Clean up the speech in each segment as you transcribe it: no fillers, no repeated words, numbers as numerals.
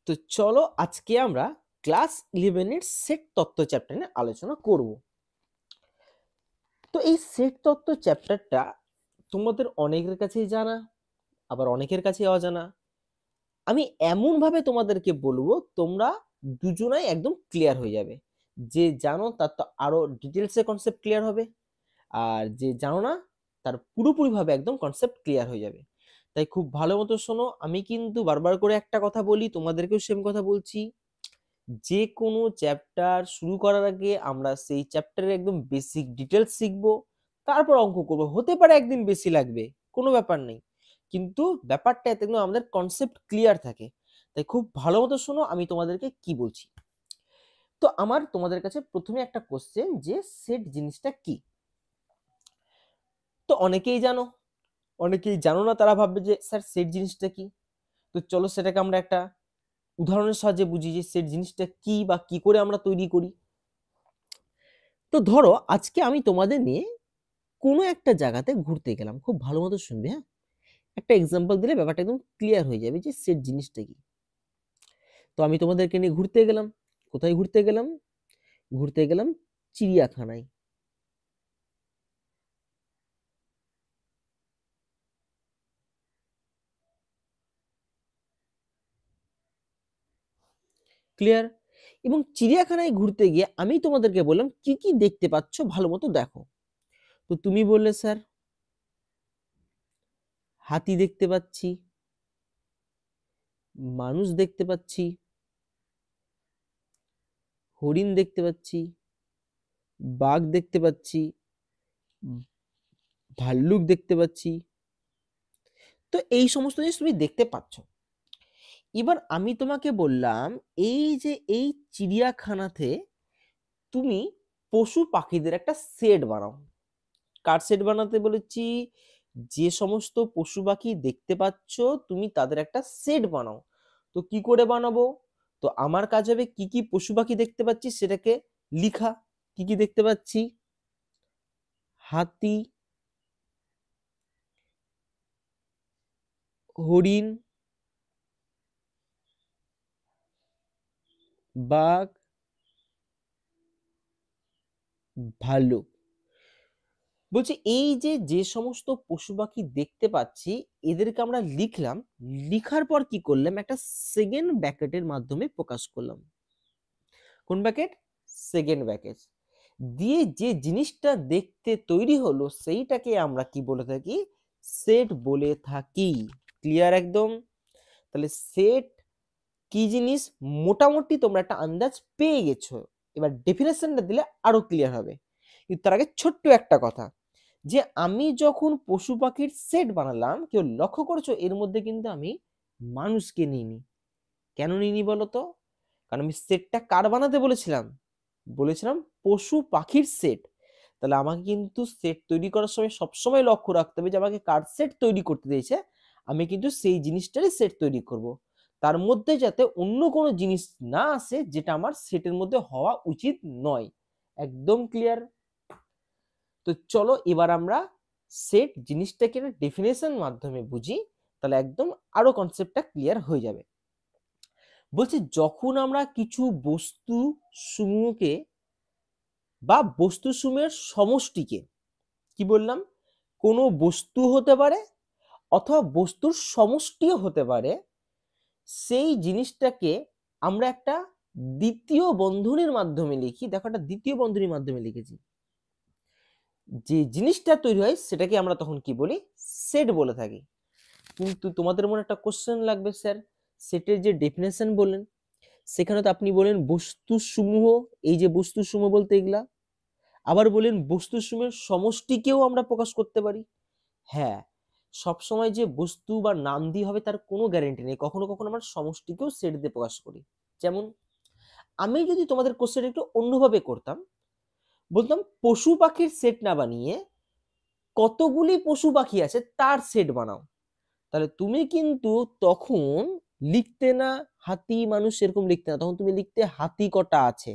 তো চলো আজকে আমরা ক্লাস 11 এর সেট তত্ত্ব চ্যাপ্টার নিয়ে আলোচনা করব। তো এই সেট তত্ত্ব চ্যাপ্টারটা তোমাদের অনেকের কাছেই জানা, আবার অনেকের কাছে অজানা। আমি এমন ভাবে তোমাদেরকে বলবো তোমরা দুজনাই একদম ক্লিয়ার হয়ে যাবে। যে জানো তার তো আরো ডিটেলসে কনসেপ্ট ক্লিয়ার হবে, আর যে জানো না তার পুরোপুরি ভাবে একদম কনসেপ্ট ক্লিয়ার হয়ে যাবে। তাই খুব ভালো মতো শোনো, আমি কিন্তু বারবার করে একটা কথা বলি, তোমাদেরকেও সেম কথা বলছি। যে কোনো চ্যাপ্টার শুরু করার আগে আমরা সেই চ্যাপ্টারের একদম বেসিক ডিটেলস শিখবো, তারপর অঙ্ক করবো। হতে পারে একদিন বেশি লাগবে, কোনো ব্যাপার নেই, কিন্তু ব্যাপারটা এতে কিন্তু আমাদের কনসেপ্ট ক্লিয়ার থাকে। তাই খুব ভালো মতো শোনো আমি তোমাদেরকে কি বলছি। তো আমার তোমাদের কাছে প্রথমে একটা কোশ্চেন, যে সেট জিনিসটা কি। তো অনেকেই জানো, অনেকেই জানো না, তারা ভাববে যে স্যার সেট জিনিসটা কি। তো চলো সেটাকে আমরা একটা উদাহরণের সাহায্যে বুঝি যে সেট জিনিসটা কি বা কি করে আমরা তৈরি করি। তো ধরো আজকে আমি তোমাদের নিয়ে কোনো একটা জায়গাতে ঘুরতে গেলাম, খুব ভালো মতো শুনবে, হ্যাঁ। একটা এক্সাম্পল দিলে ব্যাপারটা একদম ক্লিয়ার হয়ে যাবে যে সেট জিনিসটা কি। তো আমি তোমাদেরকে নিয়ে ঘুরতে গেলাম। কোথায় ঘুরতে গেলাম? ঘুরতে গেলাম চিড়িয়াখানায়। ক্লিয়ার? এবং চিড়িয়াখানায় ঘুরতে গিয়ে আমি তোমাদেরকে বললাম কি কি দেখতে পাচ্ছ ভালো মতো দেখো। তো তুমি বললে স্যার হাতি দেখতে পাচ্ছি, মানুষ দেখতে পাচ্ছি, হরিণ দেখতে পাচ্ছি, বাঘ দেখতে পাচ্ছি, ভাল্লুক দেখতে পাচ্ছি। তো এই সমস্ত জিনিস তুমি দেখতে পাচ্ছ। এবার আমি তোমাকে বললাম এই যে এই চিড়িয়াখানাতে তুমি পশু পাখিদের একটা সেট বানাও। কার সেট বানাতে বলেছি? যে সমস্ত পশু পাখি দেখতে পাচ্ছ তুমি তাদের একটা সেট বানাও। তো কি করে বানাবো? তো আমার কাজ হবে কি কি পশু পাখি দেখতে পাচ্ছি সেটাকে লিখা। কি কি দেখতে পাচ্ছি? হাতি, হরিণ, বাঘ, ভাল্লুক। বলছি এই যে যে সমস্ত পশু পাখি দেখতে পাচ্ছি এদেরকে আমরা লিখলাম। লিখার পর কি করলাম? একটা সেকেন্ড ব্র্যাকেটের মাধ্যমে প্রকাশ করলাম। কোন ব্র্যাকেট? সেকেন্ড ব্র্যাকেট দিয়ে যে জিনিসটা দেখতে তৈরি হলো সেইটাকে আমরা কি বলে থাকি? সেট বলে থাকি। ক্লিয়ার একদম? তাহলে সেট কি জিনিস মোটামুটি তোমরা একটা আন্দাজ পেয়ে গেছো। এবার ডেফিনেশনটা দিলে আরো ক্লিয়ার হবে। কিন্তু তার আগে ছোট্ট একটা কথা, যে আমি যখন পশু পাখির সেট বানালাম, কেউ লক্ষ্য করেছো এর মধ্যে কিন্তু আমি মানুষকে নিইনি। কেন নিইনি বলো তো? কারণ আমি সেটটা কার বানাতে বলেছিলাম? বলেছিলাম পশু পাখির সেট। তাহলে আমাকে কিন্তু সেট তৈরি করার সময় সবসময় লক্ষ্য রাখতে হবে যে আমাকে কার সেট তৈরি করতে দিয়েছে, আমি কিন্তু সেই জিনিসটারই সেট তৈরি করব। তার মধ্যে যাতে অন্য কোনো জিনিস না আসে যেটা আমার সেটের মধ্যে হওয়া উচিত নয়। একদম ক্লিয়ার? তো চলো এবার আমরা সেট জিনিসটাকে ডেফিনেশন মাধ্যমে বুঝি, তাহলে একদম আরো কনসেপ্টটা ক্লিয়ার হয়ে যাবে। বলছি যখন আমরা কিছু বস্তু সমূহকে বা বস্তু সমূহের সমষ্টিকে, কি বললাম, কোনো বস্তু হতে পারে অথবা বস্তুর সমষ্টিও হতে পারে, সেই জিনিসটাকে আমরা একটা দ্বিতীয় বন্ধনীর মাধ্যমে লিখি। দেখো একটা দ্বিতীয় বন্ধনীর মাধ্যমে লিখেছি। যে জিনিসটা তৈরি হয় সেটাকে আমরা তখন কি বলি? সেট বলে থাকি। কিন্তু তোমাদের মনে একটা কোশ্চেন লাগবে, স্যার সেটের যে ডেফিনেশন বললেন সেখানে তো আপনি বলেন বস্তু সমূহ, এই যে বস্তু সমূহ বলতে এগুলা, আবার বলেন বস্তু সমূহের সমষ্টিকেও আমরা প্রকাশ করতে পারি। হ্যাঁ, সবসময় যে বস্তু বা নাম দিয়ে হবে তার কোনো গ্যারেন্টি নেই, কখনো কখনো আমরা সমষ্টিকেও সেট দিয়ে প্রকাশ করি। যেমন আমি যদি তোমাদের কোশ্চেন একটু অন্যভাবে করতাম, বলতাম পশু পাখির সেট না বানিয়ে কতগুলি পশু পাখি আছে তার সেট বানাও। তাহলে তুমি কিন্তু তখন লিখতে না হাতি মানুষ এরকম লিখতে না, তখন তুমি লিখতে হাতি কটা আছে,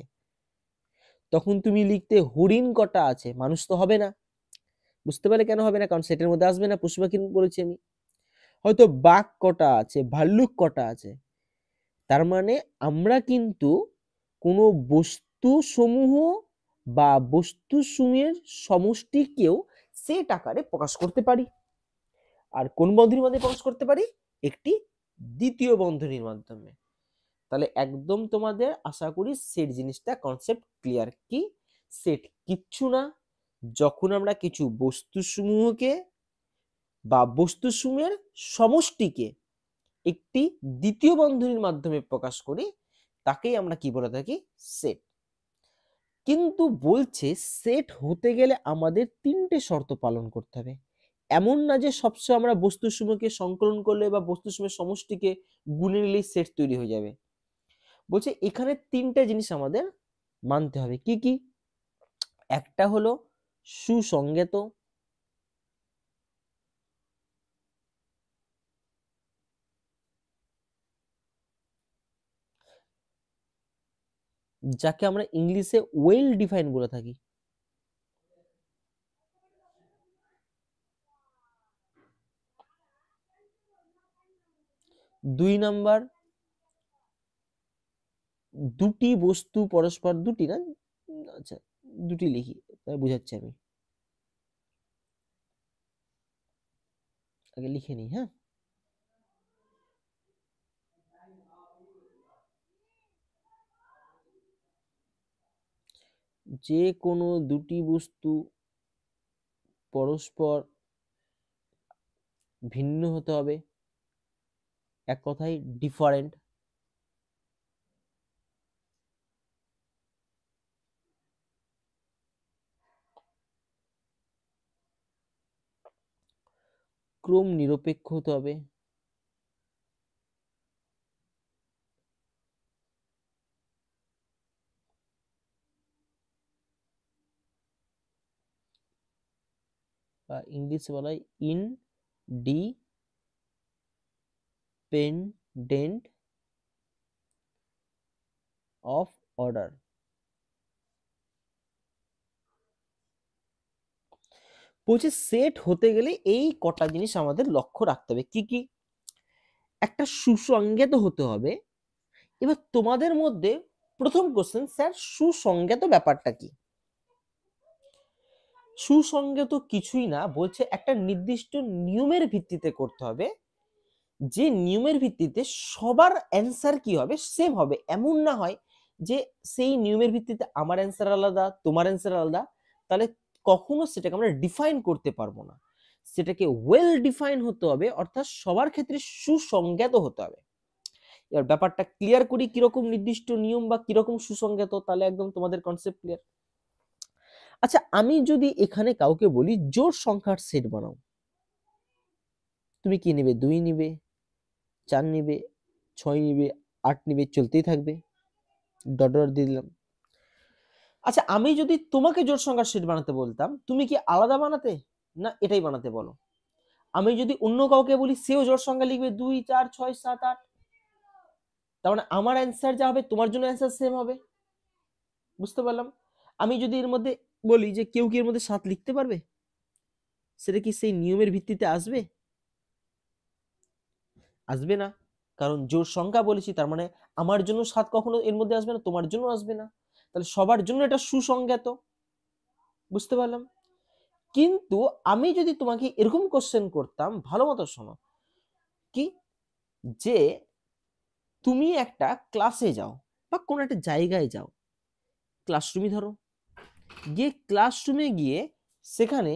তখন তুমি লিখতে হরিণ কটা আছে, মানুষ তো হবে না। বুঝতে পারলে কেন হবে না? কারণ সেটের মধ্যে আসবে না, পশু পাখি বলেছি আমি। হয়তো বাঘ কটা আছে, ভাল্লুক কটা আছে। তার মানে আমরা কিন্তু কোনো বস্তু সমূহ বা বস্তু সমূহের সমষ্টিকেও সেট আকারে প্রকাশ করতে পারি। আর কোন বন্ধনীর মাধ্যমে প্রকাশ করতে পারি? একটি দ্বিতীয় বন্ধনীর মাধ্যমে। তাহলে একদম তোমাদের আশা করি সেট জিনিসটা কনসেপ্ট ক্লিয়ার। কি সেট? কিচ্ছু না, যখন আমরা কিছু বস্তুসমূহকে বা বস্তুসমূহের সমষ্টিকে একটি দ্বিতীয় বন্ধনীর মাধ্যমে প্রকাশ করি, তাকেই আমরা কি বলে থাকি? সেট। কিন্তু বলছে সেট হতে গেলে আমাদের তিনটে শর্ত পালন করতে হবে। এমন না যে সবসময় আমরা বস্তুসমূহকে সংকলন করলে বা বস্তুসমূহের সমষ্টিকে গুণে নিলেই সেট তৈরি হয়ে যাবে। বলছে এখানে তিনটে জিনিস আমাদের মানতে হবে। কি কি? একটা হলো সুসংজ্ঞাত, যাকে আমরা ইংলিশে ওয়েল ডিফাইন বলে থাকি। দুই নাম্বার, দুটি বস্তু পরস্পর, দুটি না, আচ্ছা দুটি লিখি তাই বুঝাচ্ছি আমি, আগে লিখে নিই। হ্যাঁ, যে কোনো দুটি বস্তু পরস্পর ভিন্ন হতে হবে, এক কথায় ডিফারেন্ট। ক্রম নিরপেক্ষ হতে হবে, বা ইংলিশে বলা হয় ইনডিপেন্ডেন্ট অফ অর্ডার। বলছে সেট হতে গেলে এই কটা জিনিস আমাদের লক্ষ্য রাখতে হবে। কি কি? একটা সুসংজ্ঞাত হতে হবে। এবার তোমাদের মধ্যে প্রথম কোশ্চেন, স্যার সুসংজ্ঞাত ব্যাপারটা কি? সুসংজ্ঞাত কিছুই না, বলছে একটা নির্দিষ্ট নিয়মের ভিত্তিতে করতে হবে, যে নিয়মের ভিত্তিতে সবার অ্যান্সার কি হবে? সেম হবে। এমন না হয় যে সেই নিয়মের ভিত্তিতে আমার অ্যান্সার আলাদা, তোমার অ্যান্সার আলাদা, তাহলে কখনো সেটাকে আমরা ডিফাইন করতে পারবো না। সেটাকে ওয়েল ডিফাইন হতে হবে, অর্থাৎ সবার ক্ষেত্রে সুসংজ্ঞাত হতে হবে। এবার ব্যাপারটা ক্লিয়ার করি, কিরকম নির্দিষ্ট নিয়ম বা কিরকম সুসংজ্ঞাত, তাহলে একদম তোমাদের কনসেপ্ট ক্লিয়ার। আচ্ছা, আমি যদি এখানে কাউকে বলি জোড় সংখ্যার সেট বানাও, তুমি কি নেবে? 2 নিবে, 4 নিবে, 6 নিবে, 8 নিবে, চলতেই থাকবে, ডট ডট দিয়ে দিলাম। আচ্ছা, আমি যদি তোমাকে জোড় সংখ্যার সেট বানাতে বলতাম, তুমি কি আলাদা বানাতে, না এটাই বানাতে বলো? আমি যদি অন্য কাউকে বলি, সেও জোড় সংখ্যা লিখবে 2 4 6 7 8, তার মানে আমার অ্যান্সার যা হবে তোমার জন্য অ্যান্সার সেম হবে। বুঝতে পারলাম? আমি যদি এর মধ্যে বলি যে কেউ কি এর মধ্যে 7 লিখতে পারবে, সেটা কি সেই নিয়মের ভিত্তিতে আসবে? আসবে না, কারণ জোড় সংখ্যা বলেছি, তার মানে আমার জন্য 7 কখনো এর মধ্যে আসবে না, তোমার জন্য আসবে না, তাহলে সবার জন্য এটা সুসংজ্ঞাত। বুঝতে পারলাম? কিন্তু আমি যদি তোমাকে এরকম কোশ্চেন করতাম, ভালো মতো শোনো, কি যে তুমি একটা ক্লাসে যাও বা কোনো একটা জায়গায় যাও, ক্লাসরুমই ধরো, গিয়ে ক্লাসরুমে গিয়ে সেখানে,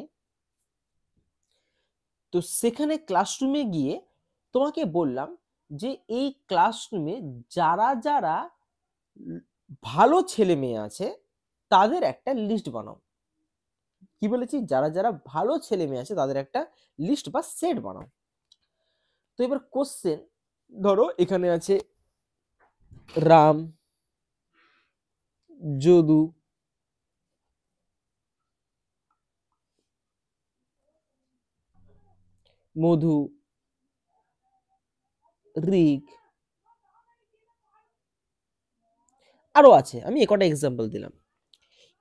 তো সেখানে ক্লাসরুমে গিয়ে তোমাকে বললাম যে এই ক্লাসরুমে যারা যারা ভালো ছেলে মেয়ে আছে তাদের একটা লিস্ট বানাও। কি বলেছি? যারা যারা ভালো ছেলে মেয়ে আছে তাদের একটা লিস্ট বা সেট বানাও। তো এবার কোশ্চেন, ধরো এখানে আছে রাম, যদু, মধু, ঋক, আরো আছে, আমি একটা এক্সাম্পল দিলাম।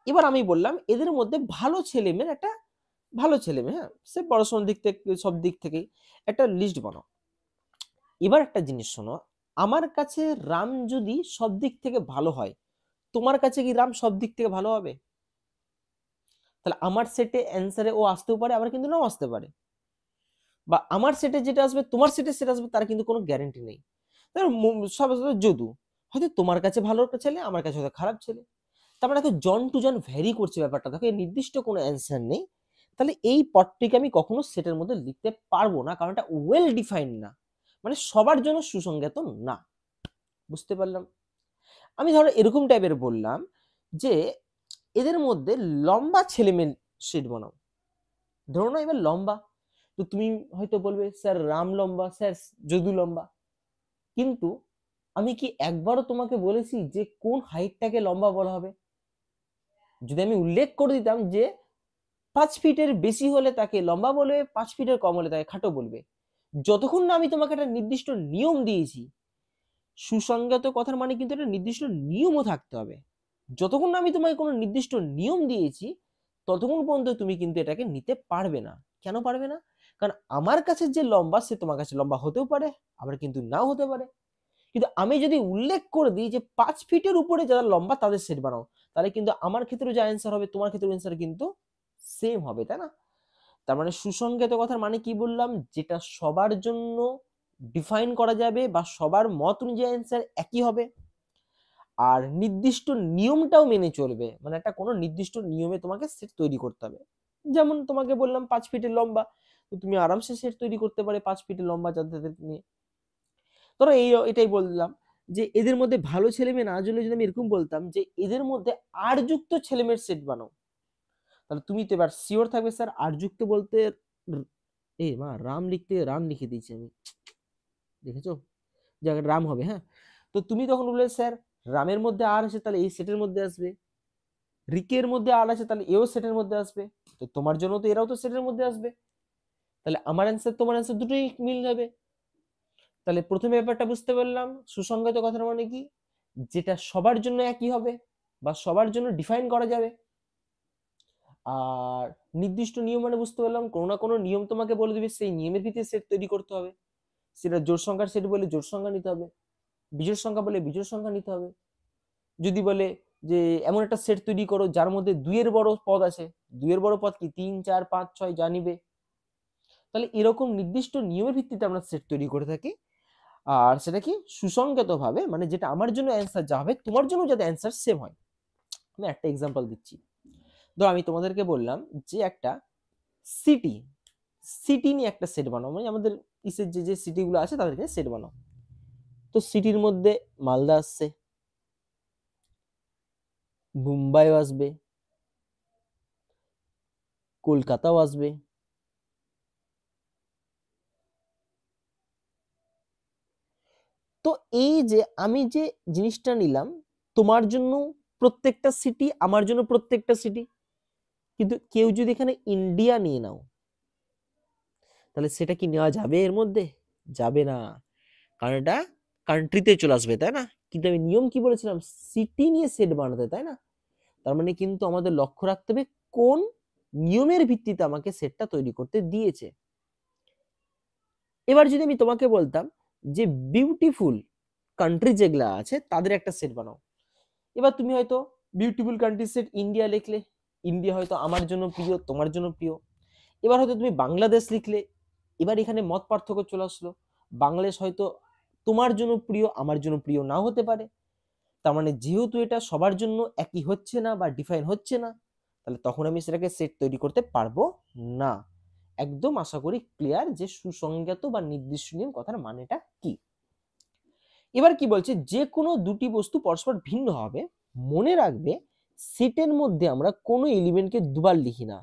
এবার আমি বললাম এদের মধ্যে ভালো ছেলে মেয়ের একটা, ভালো ছেলে মেয়ে, হ্যাঁ সে পড়াশোনার দিক থেকে সব দিক থেকেই একটা লিস্ট বানাও। এবার একটা জিনিস শোনো, আমার কাছে রাম যদি সব দিক থেকে ভালো হয়, তোমার কাছে কি রাম সব দিক থেকে ভালো হবে? তাহলে আমার সেটে অ্যান্সারে ও আসতেও পারে, আবার কিন্তু নাও আসতে পারে, বা আমার সেটে যেটা আসবে তোমার সেটে সেটা আসবে, তার কিন্তু কোনো গ্যারান্টি নেই। সব যদু হয়তো তোমার কাছে ভালো ছেলে, আমার কাছে হয়তো খারাপ ছেলে। তার মানে দেখো জন টু জন ভ্যারি করছে ব্যাপারটা, দেখো এর নির্দিষ্ট কোনো অ্যান্সার নেই। তাহলে এই পদটিকে আমি কখনো সেটের মধ্যে লিখতে পারবো না, কারণ এটা ওয়েল ডিফাইন্ড না, মানে সবার জন্য সুসংজ্ঞাত না। বুঝতে পারলাম? আমি ধরো এরকম টাইপের বললাম যে এদের মধ্যে লম্বা ছেলে মেয়ে সেট বানাও। ধরো না এবার লম্বা, তো তুমি হয়তো বলবে স্যার রাম লম্বা, স্যার যদু লম্বা, কিন্তু আমি কি একবারও তোমাকে বলেছি যে কোন হাইটটাকে লম্বা বলা হবে? যদি আমি উল্লেখ করে দিতাম যে 5 ফিটের বেশি হলে তাকে লম্বা বলবে, 5 ফিটের কম হলে তাকে খাটো বলবে, যতক্ষণ না আমি তোমাকে একটা নির্দিষ্ট নিয়ম দিয়েছি, সুসংগত কথার মানে কিন্তু একটা নির্দিষ্ট নিয়মও থাকতে হবে, যতক্ষণ না আমি তোমাকে কোনো নির্দিষ্ট নিয়ম দিয়েছি ততক্ষণ পর্যন্ত তুমি কিন্তু এটাকে নিতে পারবে না। কেন পারবে না? কারণ আমার কাছে যে লম্বা সে তোমার কাছে লম্বা হতেও পারে, আবার কিন্তু নাও হতে পারে। কিন্তু আমি যদি উল্লেখ করে দিই যে 5 ফিটের উপরে যারা লম্বা তাদের সেট বানাও, তাহলে কিন্তু আমার ক্ষেত্রে যা অ্যান্সার হবে তোমার ক্ষেত্রে অ্যান্সার কিন্তু সেম হবে, তাই না? তার মানে সুসংগত কথার মানে কি বললাম, যেটা সবার জন্য ডিফাইন করা যাবে বা সবার মত অনুযায়ী অ্যান্সার একই হবে, আর নির্দিষ্ট নিয়মটাও মেনে চলবে, মানে একটা কোনো নির্দিষ্ট নিয়মে তোমাকে সেট তৈরি করতে হবে। যেমন তোমাকে বললাম 5 ফিটের লম্বা, তো তুমি আরামসে সেট তৈরি করতে পারে 5 ফিটের লম্বা যাদের নিয়ে। ধরো এটাই বললাম যে এদের মধ্যে ভালো ছেলে মেয়ে না জন্য যদি আমি এরকম বলতাম যে এদের মধ্যে আর যুক্ত ছেলে মেয়ের সেট বানাও, তাহলে তুমি তো এবার শিওর থাকবে স্যার আর যুক্ত বলতে এ মা রাম লিখতে রাম লিখে দিয়েছি আমি, দেখেছো, জায়গাটা রাম হবে, হ্যাঁ। তো তুমি তখন বলবে স্যার রামের মধ্যে আর আছে তাহলে এই সেটের মধ্যে আসবে, রিকের মধ্যে আর আছে তাহলে এও সেটের মধ্যে আসবে, তো তোমার জন্য তো এরাও তো সেটের মধ্যে আসবে, তাহলে আমার অ্যান্সার তোমার অ্যান্সার দুটোই মিল যাবে। তাহলে প্রথমে ব্যাপারটা বুঝতে পারলাম সুসংগত কথার মানে কি, যেটা সবার জন্য একই হবে বা সবার জন্য ডিফাইন করা যাবে। আর নির্দিষ্ট নিয়ম মানে বুঝতে পারলাম কোনো না কোনো নিয়ম তোমাকে বলে দিবে, সেই নিয়মের ভিত্তিতে সেট তৈরি করতে হবে। সেটা জোড় সংখ্যার সেট বলে জোড় সংখ্যা নিতে হবে, বিজোড় সংখ্যা বলে বিজোড় সংখ্যা নিতে হবে। যদি বলে যে এমন একটা সেট তৈরি করো যার মধ্যে দুইয়ের বড় পদ আছে, দুইয়ের বড় পদ কি 3 4 5 6 যা নিবে, তাহলে এরকম নির্দিষ্ট নিয়মের ভিত্তিতে আমরা সেট তৈরি করে থাকি। আর সেটা কি সুসংগত ভাবে, মানে যেটা আমার জন্য অ্যান্সার যা হবে তোমার জন্য যাতে অ্যান্সার সেম হয়। আমি একটা এক্সাম্পল দিচ্ছি। ধরো আমি তোমাদেরকে বললাম যে একটা সিটি, সিটি নিয়ে একটা সেট বানাও, মানে আমাদের ইসের যে যে সিটিগুলো আছে তাদেরকে সেট বানাও। তো সিটির মধ্যে মালদা আসছে, মুম্বাইও আসবে, কলকাতাও আসবে। তো এই যে আমি যে জিনিসটা নিলাম, তোমার জন্য প্রত্যেকটা সিটি, আমার জন্য প্রত্যেকটা সিটি, কিন্তু কেউ যদি এখানে ইন্ডিয়া নিয়ে নাও তাহলে সেটা কি নেওয়া যাবে এর মধ্যে? যাবে না, কারণ এটা কান্ট্রিতে চলে আসবে, তাই না? কিন্তু আমি নিয়ম কি বলেছিলাম, সিটি নিয়ে সেট বানাতে, তাই না? তার মানে কিন্তু আমাদের লক্ষ্য রাখতে হবে কোন নিয়মের ভিত্তিতে আমাকে সেটটা তৈরি করতে দিয়েছে। এবার যদি আমি তোমাকে বলতাম যে বিউটিফুল কান্ট্রি যেগুলা আছে তাদের একটা সেট বানাও, এবার তুমি হয়তো বিউটিফুল কান্ট্রি সেট ইন্ডিয়া লিখলে, ইন্ডিয়া হয়তো আমার জন্য প্রিয় তোমার জন্য প্রিয়। এবার হয়তো তুমি বাংলাদেশ লিখলে, এবার এখানে মত পার্থক্য চলে আসলো, বাংলাদেশ হয়তো তোমার জন্য প্রিয় আমার জন্য প্রিয় নাও হতে পারে। তার মানে যেহেতু এটা সবার জন্য একই হচ্ছে না বা ডিফাইন হচ্ছে না, তাহলে তখন আমি সেটাকে সেট তৈরি করতে পারবো না। একদম আশা করি ক্লিয়ার যে সুসংজ্ঞাত বা নির্দিষ্ট নিয়ম কথার মানেটা কি। এবার কি বলছে, যে কোনো দুটি বস্তু পরস্পর ভিন্ন হবে, মনে রাখবে সেটের মধ্যে আমরা কোনো এলিমেন্টকে দুবার লিখি না।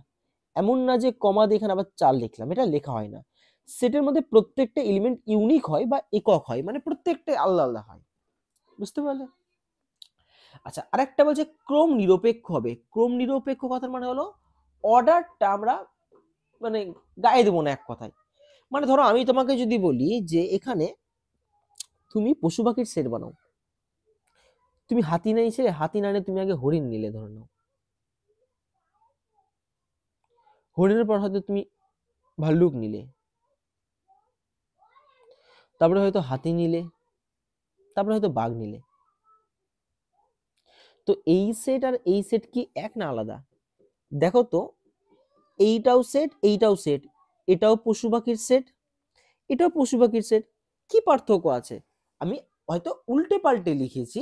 এমন না যে কমা দিয়ে এখানে আবার 4 লিখলাম, এটা লেখা হয় না। সেটের মধ্যে প্রত্যেকটা এলিমেন্ট ইউনিক হয় বা একক হয়, মানে প্রত্যেকটা আলাদা আলাদা হয়। বুঝতে পারলে? আচ্ছা, আরেকটা বলছে ক্রম নিরপেক্ষ হবে। ক্রম নিরপেক্ষ কথার মানে হলো অর্ডারটা আমরা মানে গায়ে দেবো না এক কথায়। মানে ধরো আমি তোমাকে যদি বলি যে এখানে তুমি পশু পাখির সেট বানাও, তুমি হাতি নিয়েছিলে, হাতি না নিয়ে তুমি আগে হরিণ নিলে ধরে নাও, হরিণের পর হয়তো তুমি ভাল্লুক নিলে, তারপরে হয়তো হাতি নিলে, তারপরে হয়তো বাঘ নিলে। তো এই সেট আর এই সেট কি এক না আলাদা? দেখো তো, এইটাও সেট, এইটাও সেট, এটাও পশু পাখির সেট, এটাও পশু পাখির সেট। কি পার্থক্য আছে? আমি হয়তো উল্টে পাল্টে লিখেছি,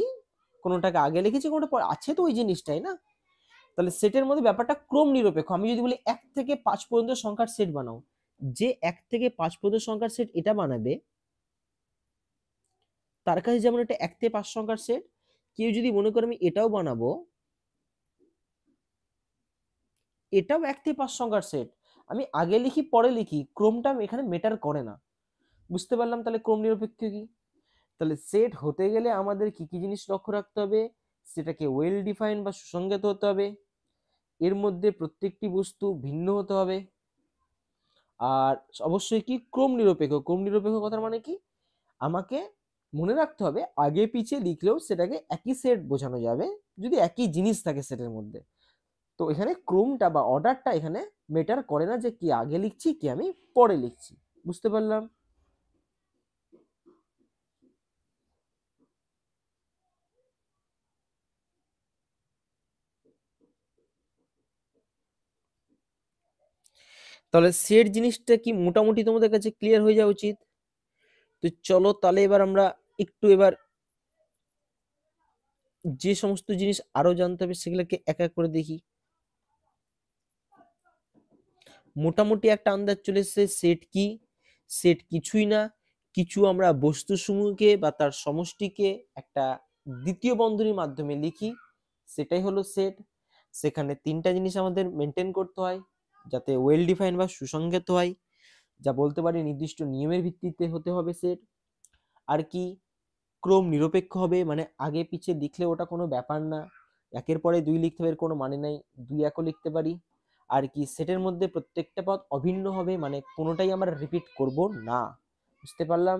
কোনোটাকে আগে লিখেছি, কোনোটা পরে, আছে তো ওই জিনিসটাই না। তাহলে সেটের মধ্যে ব্যাপারটা ক্রম নিরপেক্ষ। আমি যদি বলি 1 থেকে 5 পর্যন্ত সংখ্যার সেট বানাও, যে 1 থেকে 5 পর্যন্ত সংখ্যার সেট এটা বানাবে, তার কাছে যেমন এটা 1 থেকে 5 সংখ্যার সেট, কেউ যদি মনে করে আমি এটাও বানাবো, এটাও 1 থেকে 5 সংখ্যার সেট, আমি আগে লিখি পরে লিখি, ক্রমটা এখানে ম্যাটার করে না। বুঝতে পারলাম তাহলে ক্রম নিরপেক্ষ কি? তাহলে সেট হতে গেলে আমাদের কি কি জিনিস লক্ষ্য রাখতে হবে? সেটাকে ওয়েল ডিফাইন বা সুসংজ্ঞাত হতে হবে, এর মধ্যে প্রত্যেকটি বস্তু ভিন্ন হতে হবে, আর অবশ্যই কি ক্রম নিরপেক্ষ। ক্রম নিরপেক্ষ কথার মানে কি? আমাকে মনে রাখতে হবে আগে পিছে লিখলেও সেটাকে একই সেট বোঝানো যাবে যদি একই জিনিস থাকে সেটের মধ্যে। তো এখানে ক্রমটা বা অর্ডারটা এখানে ম্যাটার করে না, যে কি আগে লিখছি কি আমি পরে লিখছি। বুঝতে পারলাম? তাহলে সেট জিনিসটা কি মোটামুটি তোমাদের কাছে ক্লিয়ার হয়ে যাওয়া উচিত। তো চলো তাহলে এবার আমরা একটু যে সমস্ত জিনিস আরো জানতে হবে সেগুলোকে এক এক করে দেখি। মোটামুটি একটা আন্দাজ চলে এসেছে সেট কি। সেট কিছুই না, কিছু আমরা বস্তু সমূহকে বা তার সমষ্টিকে একটা দ্বিতীয় বন্ধনীর মাধ্যমে লিখি, সেটাই হলো সেট। সেখানে 3টা জিনিস আমাদের মেনটেন করতে হয়, যাতে ওয়েল ডিফাইন বা সুসংজ্ঞাত হয়, যা বলতে পারি নির্দিষ্ট নিয়মের ভিত্তিতে হতে হবে সেট। আর কি? ক্রম নিরপেক্ষ হবে, মানে আগে পিছে লিখলে ওটা কোনো ব্যাপার না, 1-এর পরে 2 লিখতে হবে এর কোনো মানে নাই, 2-1ও লিখতে পারি। আর কি? সেটের মধ্যে প্রত্যেকটা পদ অভিন্ন হবে, মানে কোনোটাই আমরা রিপিট করব না। বুঝতে পারলাম?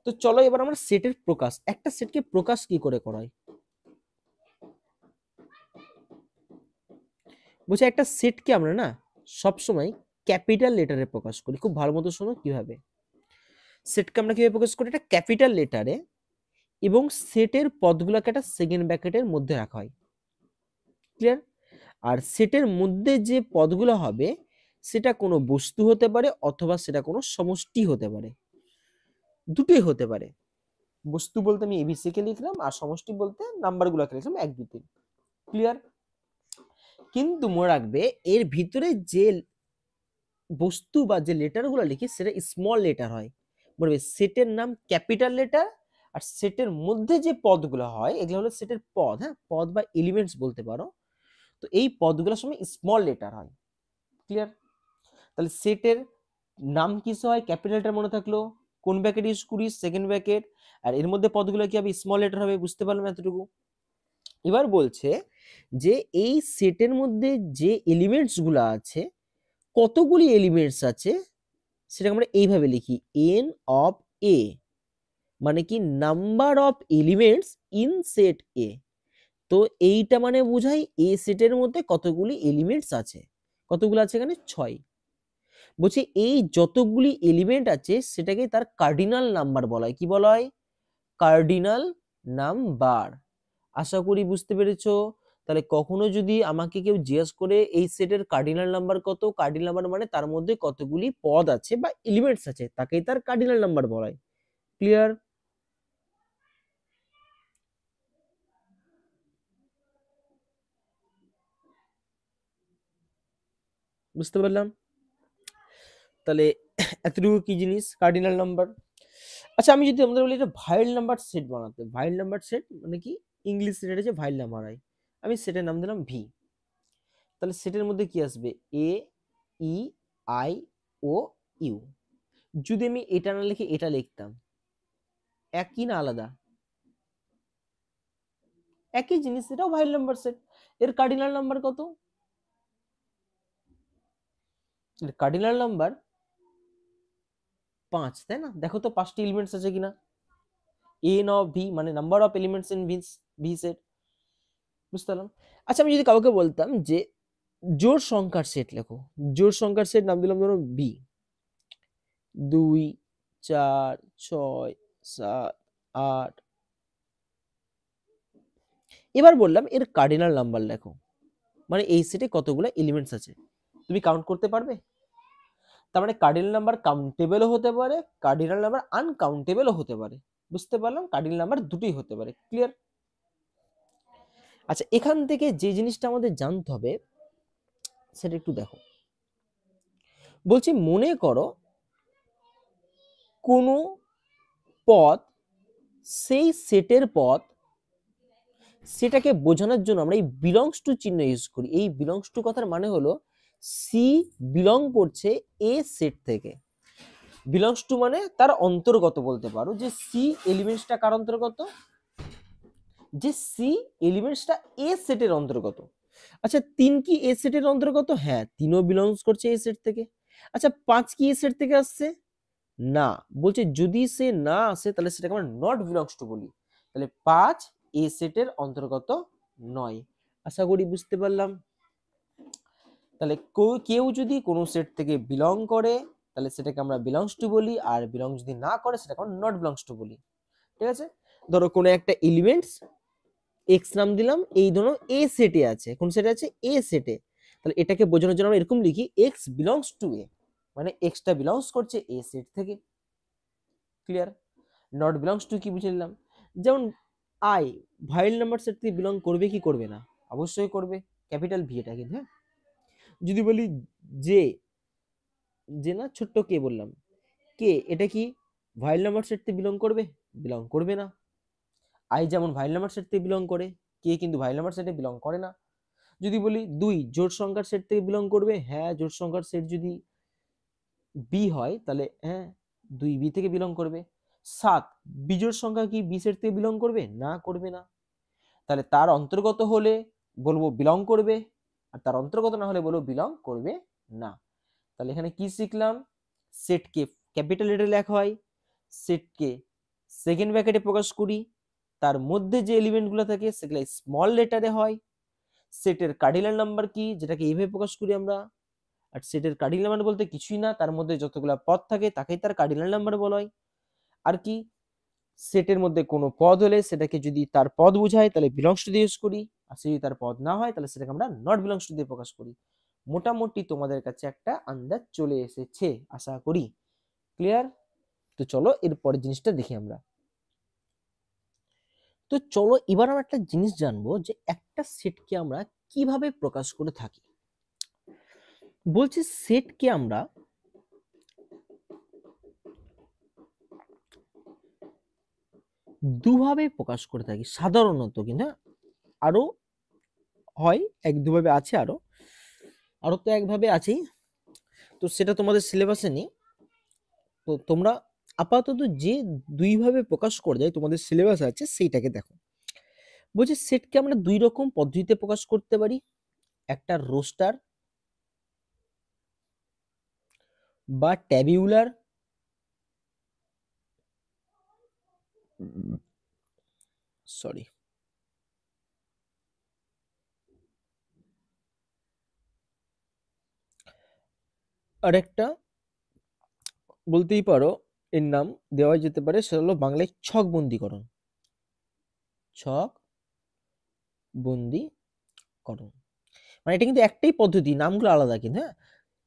তো চলো এবার আমরা সেটের প্রকাশ, একটা সেটকে প্রকাশ কি করে করা হয়। বলছি একটা সেটকে আমরা না সবসময় ক্যাপিটাল লেটারে প্রকাশ করি। খুব ভালো মতো শোনো কিভাবে। সেটকে আমরা কিভাবে প্রকাশ করি? এটা ক্যাপিটাল লেটারে, এবং সেটের পদগুলোকে একটা সেকেন্ড ব্র্যাকেটের মধ্যে রাখা হয়। ক্লিয়ার? আর সেটের মধ্যে যে পদগুলো হবে সেটা কোনো বস্তু হতে পারে অথবা সেটা কোনো সমষ্টি হতে পারে, দুটোই হতে পারে। বস্তু বলতে আমি এবিসি কে লিখলাম, আর সমষ্টি বলতে নাম্বারগুলোকে লিখলাম 1 2 3। ক্লিয়ার? কিন্তু মনে রাখবে এর ভিতরে যে বস্তু বা যে লেটারগুলো লিখি সেটা স্মল লেটার হয়। বলবে সেটের নাম ক্যাপিটাল লেটার, আর সেটের মধ্যে যে পদগুলো হয় এগুলো হলো সেটের পদ, হ্যাঁ, পদ বা এলিমেন্টস বলতে পারো। তো এই পদগুলোর সময় স্মল লেটার হয়। ক্লিয়ার? তাহলে সেটের নাম কিসে হয়? ক্যাপিটাল লেটার মনে থাকলো, কোন ব্র্যাকেট ইউজ করি? Second bracket. আর এর মধ্যে পদগুলো কি হবে? স্মল লেটার হবে। বুঝতে পারলাম এতটুকু? এবার বলছে যে এই সেটের মধ্যে যে এলিমেন্টস গুলো আছে, কতগুলি এলিমেন্টস আছে সেটা আমরা এইভাবে লিখি, এন অফ এ, মানে কি number of elements in set A. তো এইটা মানে বোঝাই এ সেটের মধ্যে কতগুলি এলিমেন্টস আছে। কতগুলো আছে এখানে? 6। বলছি এই যতগুলি এলিমেন্ট আছে সেটাকে তার কার্ডিনাল নাম্বার বলা হয়। কি বলা হয়? Cardinal number. আশা করি বুঝতে পেরেছো। তাহলে কখনো যদি আমাকে কেউ জিজ্ঞেস করে এই সেটের কার্ডিনাল নাম্বার কত, কার্ডিনাল নাম্বার মানে তার মধ্যে কতগুলি পদ আছে বা এলিমেন্টস আছে, তাকেই তার কার্ডিনাল নাম্বার বলা হয়। ক্লিয়ার? বুঝতে পারলাম? তাহলে এতটুকু কি জিনিস কার্ডিনাল নাম্বার। আচ্ছা আমি যদি আমাদের বলি এটা ভাইল নাম্বার সেট বানাতে, ভাইল নাম্বার সেট মানে কি? ইংলিশ সেটের যে ভাইল নাম্বার হয়, আমি সেটের নাম দিলাম ভি। তাহলে সেটের মধ্যে কি আসবে? এ, ই, আই, ও, ইউ। যদি আমি এটা না লিখে এটা লিখতাম, একই না আলাদা? একই জিনিস, এটাও ভাইল নাম্বার সেট। এর কার্ডিনাল নাম্বার কত? কার্ডিনাল নাম্বার 5, তাই না? দেখো তো 5টি এলিমেন্টস আছে কিনা। এন অফ ভি মানে number of elements in V set. বুঝতে পারলাম? আচ্ছা আমি যদি কাউকে বলতাম যে জোড় সংখ্যার সেট লেখো, জোড় সংখ্যার সেট নাম দিলাম ধরো বি, 2 4 6 7 আর এবার বললাম এর কার্ডিনাল নাম্বার লেখো, মানে এই সেটে কতগুলো এলিমেন্টস আছে তুমি কাউন্ট করতে পারবে। তার মানে কার্ডিনাল নাম্বার কাউন্টেবলও হতে পারে, কার্ডিনাল নাম্বার আনকাউন্টেবলও হতে পারে। বুঝতে পারলাম, কার্ডিনাল নাম্বার দুটোই হতে পারে। ক্লিয়ার? আচ্ছা, এখান থেকে যে জিনিসটা আমাদের জানতে হবে সেটা একটু দেখো। বলছি মনে করো কোনো পদ সেই সেটের পদ, সেটাকে বোঝানোর জন্য আমরা এই বিলংস টু চিহ্ন ইউজ করি। এই বিলংস টু কথার মানে হলো সি বিলং করছে এ সেট থেকে। বিলংস টু মানে তার অন্তর্গত বলতে পারো, যে সি এলিমেন্টসটা কার অন্তর্গত, যে সি এলিমেন্টসটা এ সেটের অন্তর্গত। আচ্ছা 3 কি এ সেটের অন্তর্গত? হ্যাঁ, 3ও বিলংস করছে এ সেট থেকে। আচ্ছা 5 কি এ সেট থেকে আসছে? না। বলছে যদি সে না আসে তাহলে সেটাকে আমরা নট বিলংস টু বলি। তাহলে 5 এ সেটের অন্তর্গত নয়। আশা করি বুঝতে পারলাম। তাহলে কেউ যদি কোনো সেট থেকে বিলং করে তাহলে সেটাকে আমরা বিলংস টু বলি, আর বিলং যদি না করে সেটাকে আমরা নট বিলংস টু বলি। ঠিক আছে? ধরো কোনো একটা এলিমেন্টস এক্স নাম দিলাম, এই ধরো এ সেটে আছে। কোন সেটে আছে? এ সেটে। তাহলে এটাকে বোঝানোর জন্য আমরা এরকম লিখি এক্স বিলংস টু এ, মানে এক্সটা বিলংস করছে এ সেট থেকে। ক্লিয়ার? নট বিলংস টু কি বুঝে নিলাম। যেমন আই ভাইল নাম্বার সেট থেকে বিলং করবে কি করবে না? অবশ্যই করবে, ক্যাপিটাল ভি এটা কিন্তু। হ্যাঁ, যদি বলি যে, যে না ছোট্ট কে বললাম, কে এটা কি ভাইল নাম্বার সেট থেকে বিলং করবে? বিলং করবে না। আই যেমন ভাইল নাম্বার সেট থেকে বিলং করে, কে কিন্তু ভাইল নাম্বার সেটে বিলং করে না। যদি বলি 2 জোড় সংখ্যার সেট থেকে বিলং করবে, হ্যাঁ জোড় সংখ্যার সেট যদি বি হয় তাহলে হ্যাঁ 2 বি থেকে বিলং করবে। 7 বিজোড় সংখ্যা কি বি সেট থেকে বিলং করবে? না, করবে না। তাহলে তার অন্তর্গত হলে বলবো বিলং করবে, আর তার অন্তর্গত না হলে বলবো বিলং করবে না। তাহলে এখানে কি শিখলাম? সেটকে ক্যাপিটাল লেটারে লেখা হয়, সেটকে সেকেন্ড ব্র্যাকেটে প্রকাশ করি, তার মধ্যে যে এলিমেন্টগুলো থাকে সেগুলো স্মল লেটারে হয়। সেটের কার্ডিনাল নাম্বার কি, যেটাকে এইভাবে প্রকাশ করি আমরা। আর সেটের কার্ডিনাল নাম্বার বলতে কিছুই না, তার মধ্যে যতগুলো পদ থাকে তাকেই তার কার্ডিনাল নাম্বার বলা হয়। আর কি, সেটের মধ্যে কোনো পদ হলে সেটাকে যদি তার পদ বোঝায় তাহলে বিলংস টু দিয়ে ইউজ করি, আর যদি তার পদ না হয় তাহলে সেটাকে আমরা নট বিলংস টু দিয়ে প্রকাশ করি। মোটামুটি তোমাদের কাছে একটা আন্দাজ চলে এসেছে আশা করি। ক্লিয়ার? তো চলো এর পরের জিনিসটা দেখি আমরা। তো চলো এবার আমরা একটা জিনিস জানবো যে একটা সেটকে আমরা কিভাবে প্রকাশ করে থাকি। বলছি সেটকে আমরা দুভাবে প্রকাশ করে থাকি সাধারণত, কিন্তু আরো হয় এক দুভাবে আছে, আরো আরো তো একভাবে আছেই। তো সেটা তোমাদের সিলেবাসে নেই, তো তোমরা আপাতত যে দুইভাবে প্রকাশ করা যায় তোমাদের সিলেবাস আছে সেইটাকে দেখো। বলছি সেটকে আমরা দুই রকম পদ্ধতিতে প্রকাশ করতে পারি, একটা রোস্টার বা ট্যাবিউলার, সরি, আর একটা বলতেই পারো এর নাম দেওয়া যেতে পারে, সেটা হলো বাংলায় ছক বন্দীকরণ। ছক বন্দীকরণ মানে এটা কিন্তু একটাই পদ্ধতি, নামগুলো আলাদা কিন্তু। হ্যাঁ,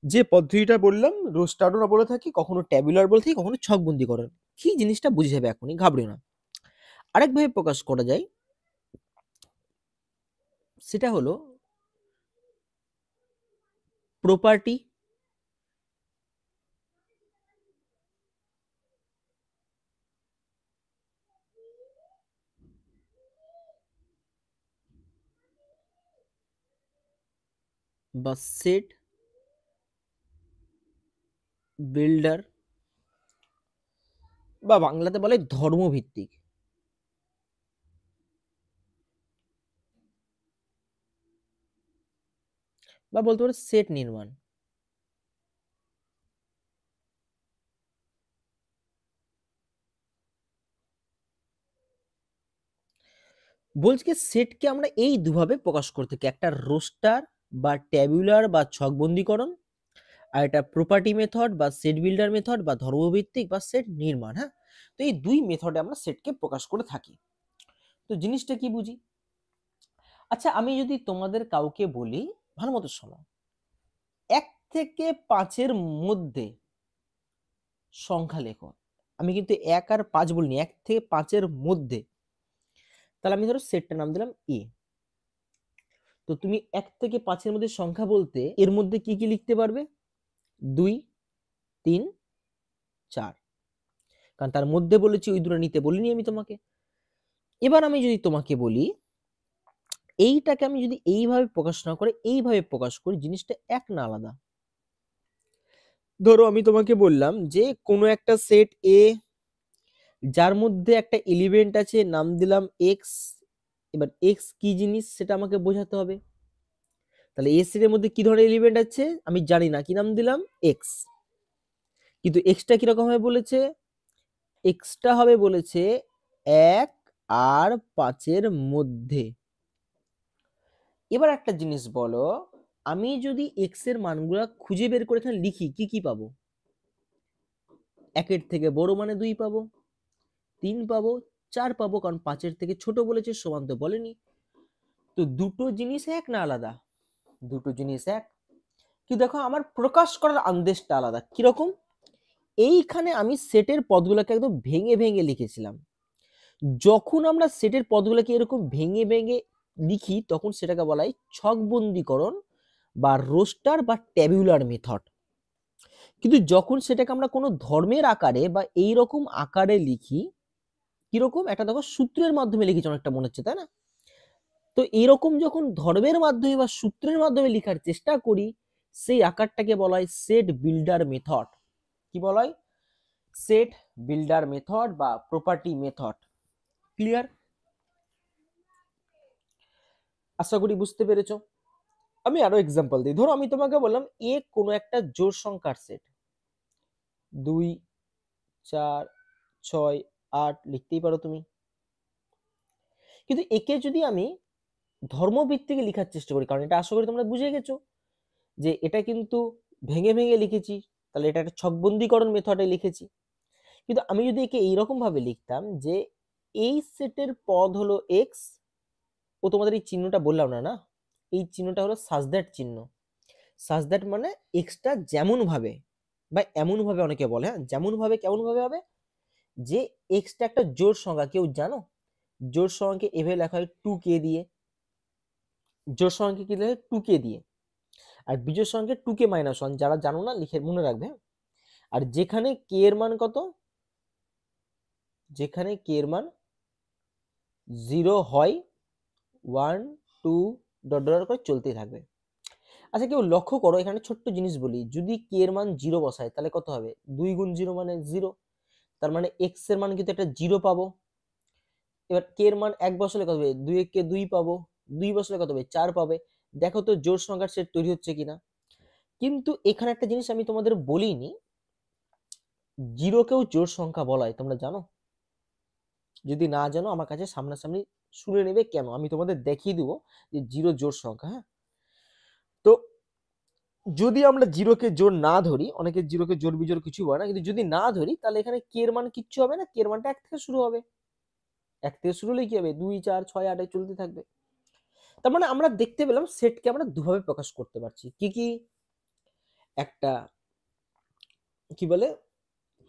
যে পদ্ধতিটা বললাম রোস্টারও বলে থাকি, কখনো ট্যাবুলার বলে থাকি, কখনো ছক বন্দীকরণ। কি জিনিসটা বুঝে যাবে এখনই, ঘাবড়িও না। আরেকভাবে প্রকাশ করা যায়, সেটা হলো প্রপার্টি বা সেট বিল্ডার, বা বাংলাতে বলে ধর্মভিত্তিক, বা বলতে পারো সেট নির্মাণ। বলছি কি সেটকে আমরা এই দুভাবে প্রকাশ করতে থাকি, একটা রোস্টার বা ট্যাবুলার বা ছক বন্দীকরণ, আর এটা প্রপার্টি মেথড বা সেট বিল্ডার মেথড বা ধর্মভিত্তিক বা সেট নির্মাণ। হ্যাঁ, তো এই দুই মেথডে আমরা সেটকে প্রকাশ করে থাকি। তো জিনিসটা কি বুঝি? আচ্ছা, আমি যদি তোমাদের কাউকে বলি, ভালো মতো শোনো, 1 থেকে 5-এর মধ্যে সংখ্যা লেখো। আমি কিন্তু 1 আর 5 বলিনি, 1 থেকে 5-এর মধ্যে। তাহলে আমি ধরো সেটটার নাম দিলাম এ। তো তুমি 1 থেকে 5-এর মধ্যে সংখ্যা বলতে এর মধ্যে কি কি লিখতে পারবে? 2, 3, 4। কারণ তার মধ্যে বলেছি, ওই দুটো নিতে বলিনি আমি তোমাকে। এবার আমি যদি তোমাকে বলি এইটাকে আমি যদি এইভাবে প্রকাশ না করে এইভাবে প্রকাশ করি, জিনিসটা এক না আলাদা? ধরো আমি তোমাকে বললাম যে কোনো একটা সেট এ যার মধ্যে একটা এলিমেন্ট আছে, নাম দিলাম এক্স। এবার এক্স কি জিনিস সেটা আমাকে বোঝাতে হবে। তাহলে এ সেটের মধ্যে কি ধরনের এলিমেন্ট আছে আমি জানি না, কি নাম দিলাম? এক্স। কিন্তু এক্সটা কিরকম হবে বলেছে? এক্সটা হবে বলেছে 1 আর 5-এর মধ্যে। এবার একটা জিনিস বলো, আমি যদি এক্স এর মানগুলা খুঁজে বের করে এখানে লিখি, কি কি পাবো? 1-এর থেকে বড় মানে 2 পাবো, 3 পাবো, 4 পাবো, কারণ 5-এর থেকে ছোট বলেছে, সমান তো বলেনি। তো দুটো জিনিস এক না আলাদা? দুটো জিনিস এক। কিন্তু দেখো আমার প্রকাশ করার আন্দেজটা আলাদা। কিরকম? এইখানে আমি সেটের পদগুলোকে একদম ভেঙে ভেঙে লিখেছিলাম। যখন আমরা সেটের পদগুলোকে এরকম ভেঙে ভেঙে লিখি তখন সেটাকে বলা হয় ছকবন্দীকরণ বা রোস্টার বা ট্যাবুলার মেথড। কিন্তু যখন সেটাকে আমরা কোনো ধর্মের আকারে বা এই রকম আকারে লিখি, কিরকম একটা দেখো সূত্রের মাধ্যমে লিখেছি অনেকটা মনে হচ্ছে, তাই না? তো এরকম যখন ধর্মের মাধ্যমে বা সূত্রের মাধ্যমে লেখার চেষ্টা করি, সেই আকারটাকে বলা হয় সেট বিল্ডার মেথড। কি বলা হয়? সেট বিল্ডার মেথড বা প্রপার্টি মেথড। ক্লিয়ার? আশা করি বুঝতে পেরেছো। আমি আরো এক্সাম্পল দিই। ধরো আমি তোমাকে বললাম এ কোনো একটা জোড় সংখ্যার সেট, 2, 4, 6, 8 লিখতেই পারো তুমি। কিন্তু একে যদি আমি ধর্মভিত্তিকে লেখার চেষ্টা করি, কারণ এটা আশা করি তোমরা বুঝে গেছো যে এটা কিন্তু ভেঙে ভেঙে লিখেছি, তাহলে এটা একটা ছকবন্দীকরণ মেথডে লিখেছি। কিন্তু আমি যদি একে এইরকম ভাবে লিখতাম যে এই সেটের পদ হলো এক্স, ও তোমাদের এই চিহ্নটা বললাম না, না এই চিহ্নটা হলো সাজ দ্যাট চিহ্ন। সাজ দ্যাট মানে এক্সটা যেমন ভাবে বা এমন ভাবে অনেকে বলে, হ্যাঁ যেমন ভাবে কেমন ভাবে হবে, যে এক্সটা একটা জোড় সংখ্যা। কেউ জানো জোড় সংখ্যাকে এভাবে লেখা হয় 2k দিয়ে। জোড় সংখ্যাকে কি লেখা হয় 2k দিয়ে। আর বিজোড় সংখ্যা 2k - 1, যারা জানো না লিখে মনে রাখবে। আর যেখানে কে এর মান কত, যেখানে কে এর মান 0 হয়, 1, 2 ডট ডট করে চলতেই থাকবে। আচ্ছা কেউ লক্ষ্য করো, এখানে ছোট্ট জিনিস বলি, যদি কে এর মান 0 বসায় তাহলে কত হবে? 2 গুণ 0 মানে 0। তার মানে এক্স এর মান কিন্তু একটা 0 পাবো। এবার কে এর মান 1 বসালে কত হবে? 2 কে 2 পাবো। 2 বসালে কত হবে? 4 পাবে। দেখো তো জোড় সংখ্যার সেট তৈরি হচ্ছে কিনা। কিন্তু এখানে একটা জিনিস আমি তোমাদের বলিনি, 0 কেও জোড় সংখ্যা বলা হয়, তোমরা জানো? যদি না জানো আমার কাছে সামনাসামনি শুনে নেবে, কেন আমি তোমাদের দেখিয়ে দিব যে 0 জোড় সংখ্যা। হ্যাঁ, তো যদি আমরা 0 কে জোড় না ধরি, অনেকে 0 কে জোড় বিজোড় কিছু বলে না, কিন্তু যদি না ধরি তাহলে এখানে কে এর মান কিচ্ছু হবে না, কে এর মানটা 1 থেকে শুরু হবে। 1 থেকে শুরু হলে কি হবে? 2, 4, 6, 8 চলতে থাকবে। তার মানে আমরা দেখতে পেলাম সেটকে আমরা দুভাবে প্রকাশ করতে পারছি। কি কি? একটা কি বলে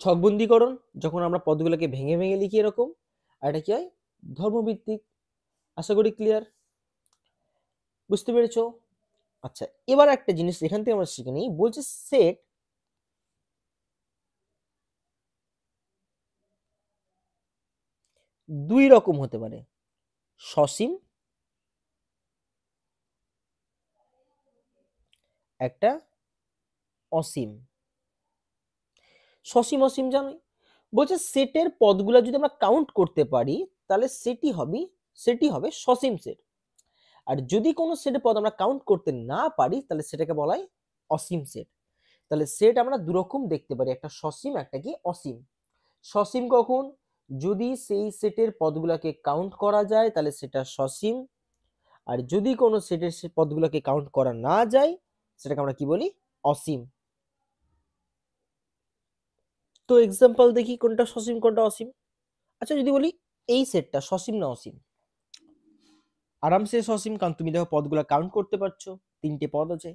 ছকবন্দীকরণ, যখন আমরা পদগুলোকে ভেঙে ভেঙে লিখি এরকম। আর এটা কি হয়? ধর্মভিত্তিক। আশা করি ক্লিয়ার, বুঝতে পেরেছো? আচ্ছা এবার একটা জিনিস এখান থেকে আমরা শিখে নিই। বলছে সেট দুই রকম হতে পারে, সসীম, একটা অসীম। সসীম অসীম জানোই। বলছে সেটের পদগুলো যদি আমরা কাউন্ট করতে পারি তাহলে সেটি হবে সসীম সেট। আর যদি কোনো সেটের পদ আমরা কাউন্ট করতে না পারি তাহলে সেটাকে বলা হয় অসীম সেট। তাহলে সেট আমরা দুরকম দেখতে পারি, একটা সসীম একটা কি অসীম। সসীম কখন? যদি সেই সেটের পদগুলোকে কাউন্ট করা যায় তাহলে সেটা সসীম। আর যদি কোনো সেটের পদগুলোকে কাউন্ট করা না যায় সেটাকে আমরা কি বলি? অসীম। তো এক্সাম্পল দেখি কোনটা সসীম কোনটা অসীম। আচ্ছা যদি বলি এই সেটটা সসীম না অসীম? আরামসে সসীম, কারণ তুমি দেখো পদগুলো কাউন্ট করতে পারছো, 3টে পদ আছে।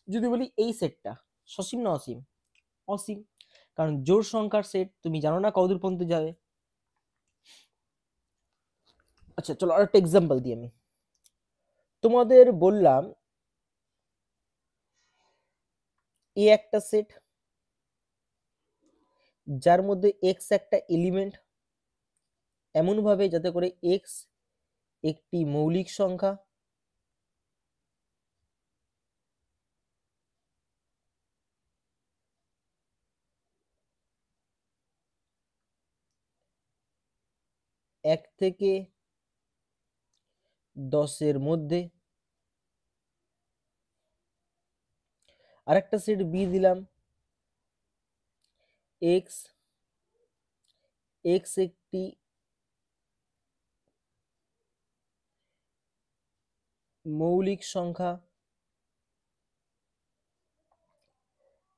যদি বলি এই সেটটা সসীম না অসীম? অসীম, কারণ জোড় সংখ্যার সেট, তুমি জানো না কতদূর পর্যন্ত যাবে। আচ্ছা চলো আরেকটা এক্সাম্পল দিই আমি। তোমাদের বললাম এ একটা সেট যার মধ্যে এক্স একটা এলিমেন্ট, এমন ভাবে যাতে করে এক্স একটি মৌলিক সংখ্যা, এক থেকে 10-এর মধ্যে। আরেকটা সেট বি দিলাম, এক্স এক্স একটি মৌলিক সংখ্যা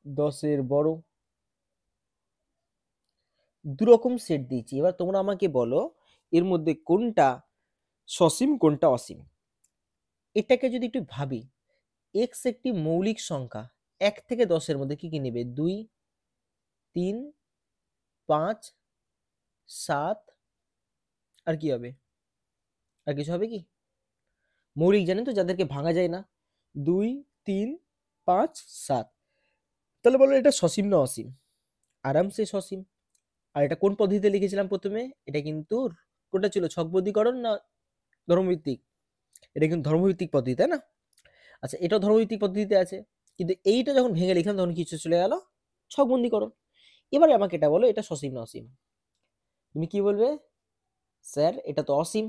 10-এর বড়। দুরকম সেট দিয়েছি, এবার তোমরা আমাকে বলো এর মধ্যে কোনটা সসীম কোনটা অসীম। এটাকে যদি একটু ভাবি, এক্স একটি মৌলিক সংখ্যা 1 থেকে 10-এর মধ্যে কি কি নেবে? 2, 3, 5, 7, আর কি হবে? আর কিছু হবে কি? মৌলিক জানেন তো, যাদেরকে ভাঙা যায় না। 2, 3, 5, 7। তাহলে বলো এটা সসীম না অসীম? আরামসে সসীম। আর এটা কোন পদ্ধতিতে লিখেছিলাম প্রথমে? এটা কিন্তু কোনটা ছিল, ছকবদ্ধীকরণ না ধর্মভিত্তিক? এটা কিন্তু ধর্মভিত্তিক পদ্ধতি, তাই না? আচ্ছা এটাও ধর্মভিত্তিক পদ্ধতিতে আছে, কিন্তু এইটা যখন ভেঙে লিখলাম তখন কিছু চলে গেল ছকবন্দীকরণ। এবারে আমাকে এটা বলো এটা সসীম না অসীম? তুমি কি বলবে? স্যার এটা তো অসীম,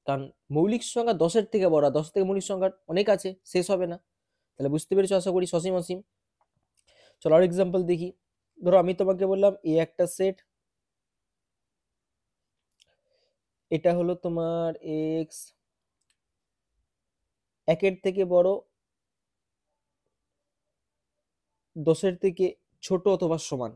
কারণ মৌলিক সংখ্যা 10-এর থেকে বড়, 10 থেকে মৌলিক সংখ্যা অনেক আছে, শেষ হবে না। তাহলে বুঝতে পেরেছো আশা করি সসীম অসীম। চলো আর এক্সাম্পল দেখি। ধরো আমি তোমাকে বললাম এ একটা সেট, এটা হলো তোমার এক্স 1-এর থেকে বড়, 10-এর থেকে ছোট অথবা সমান।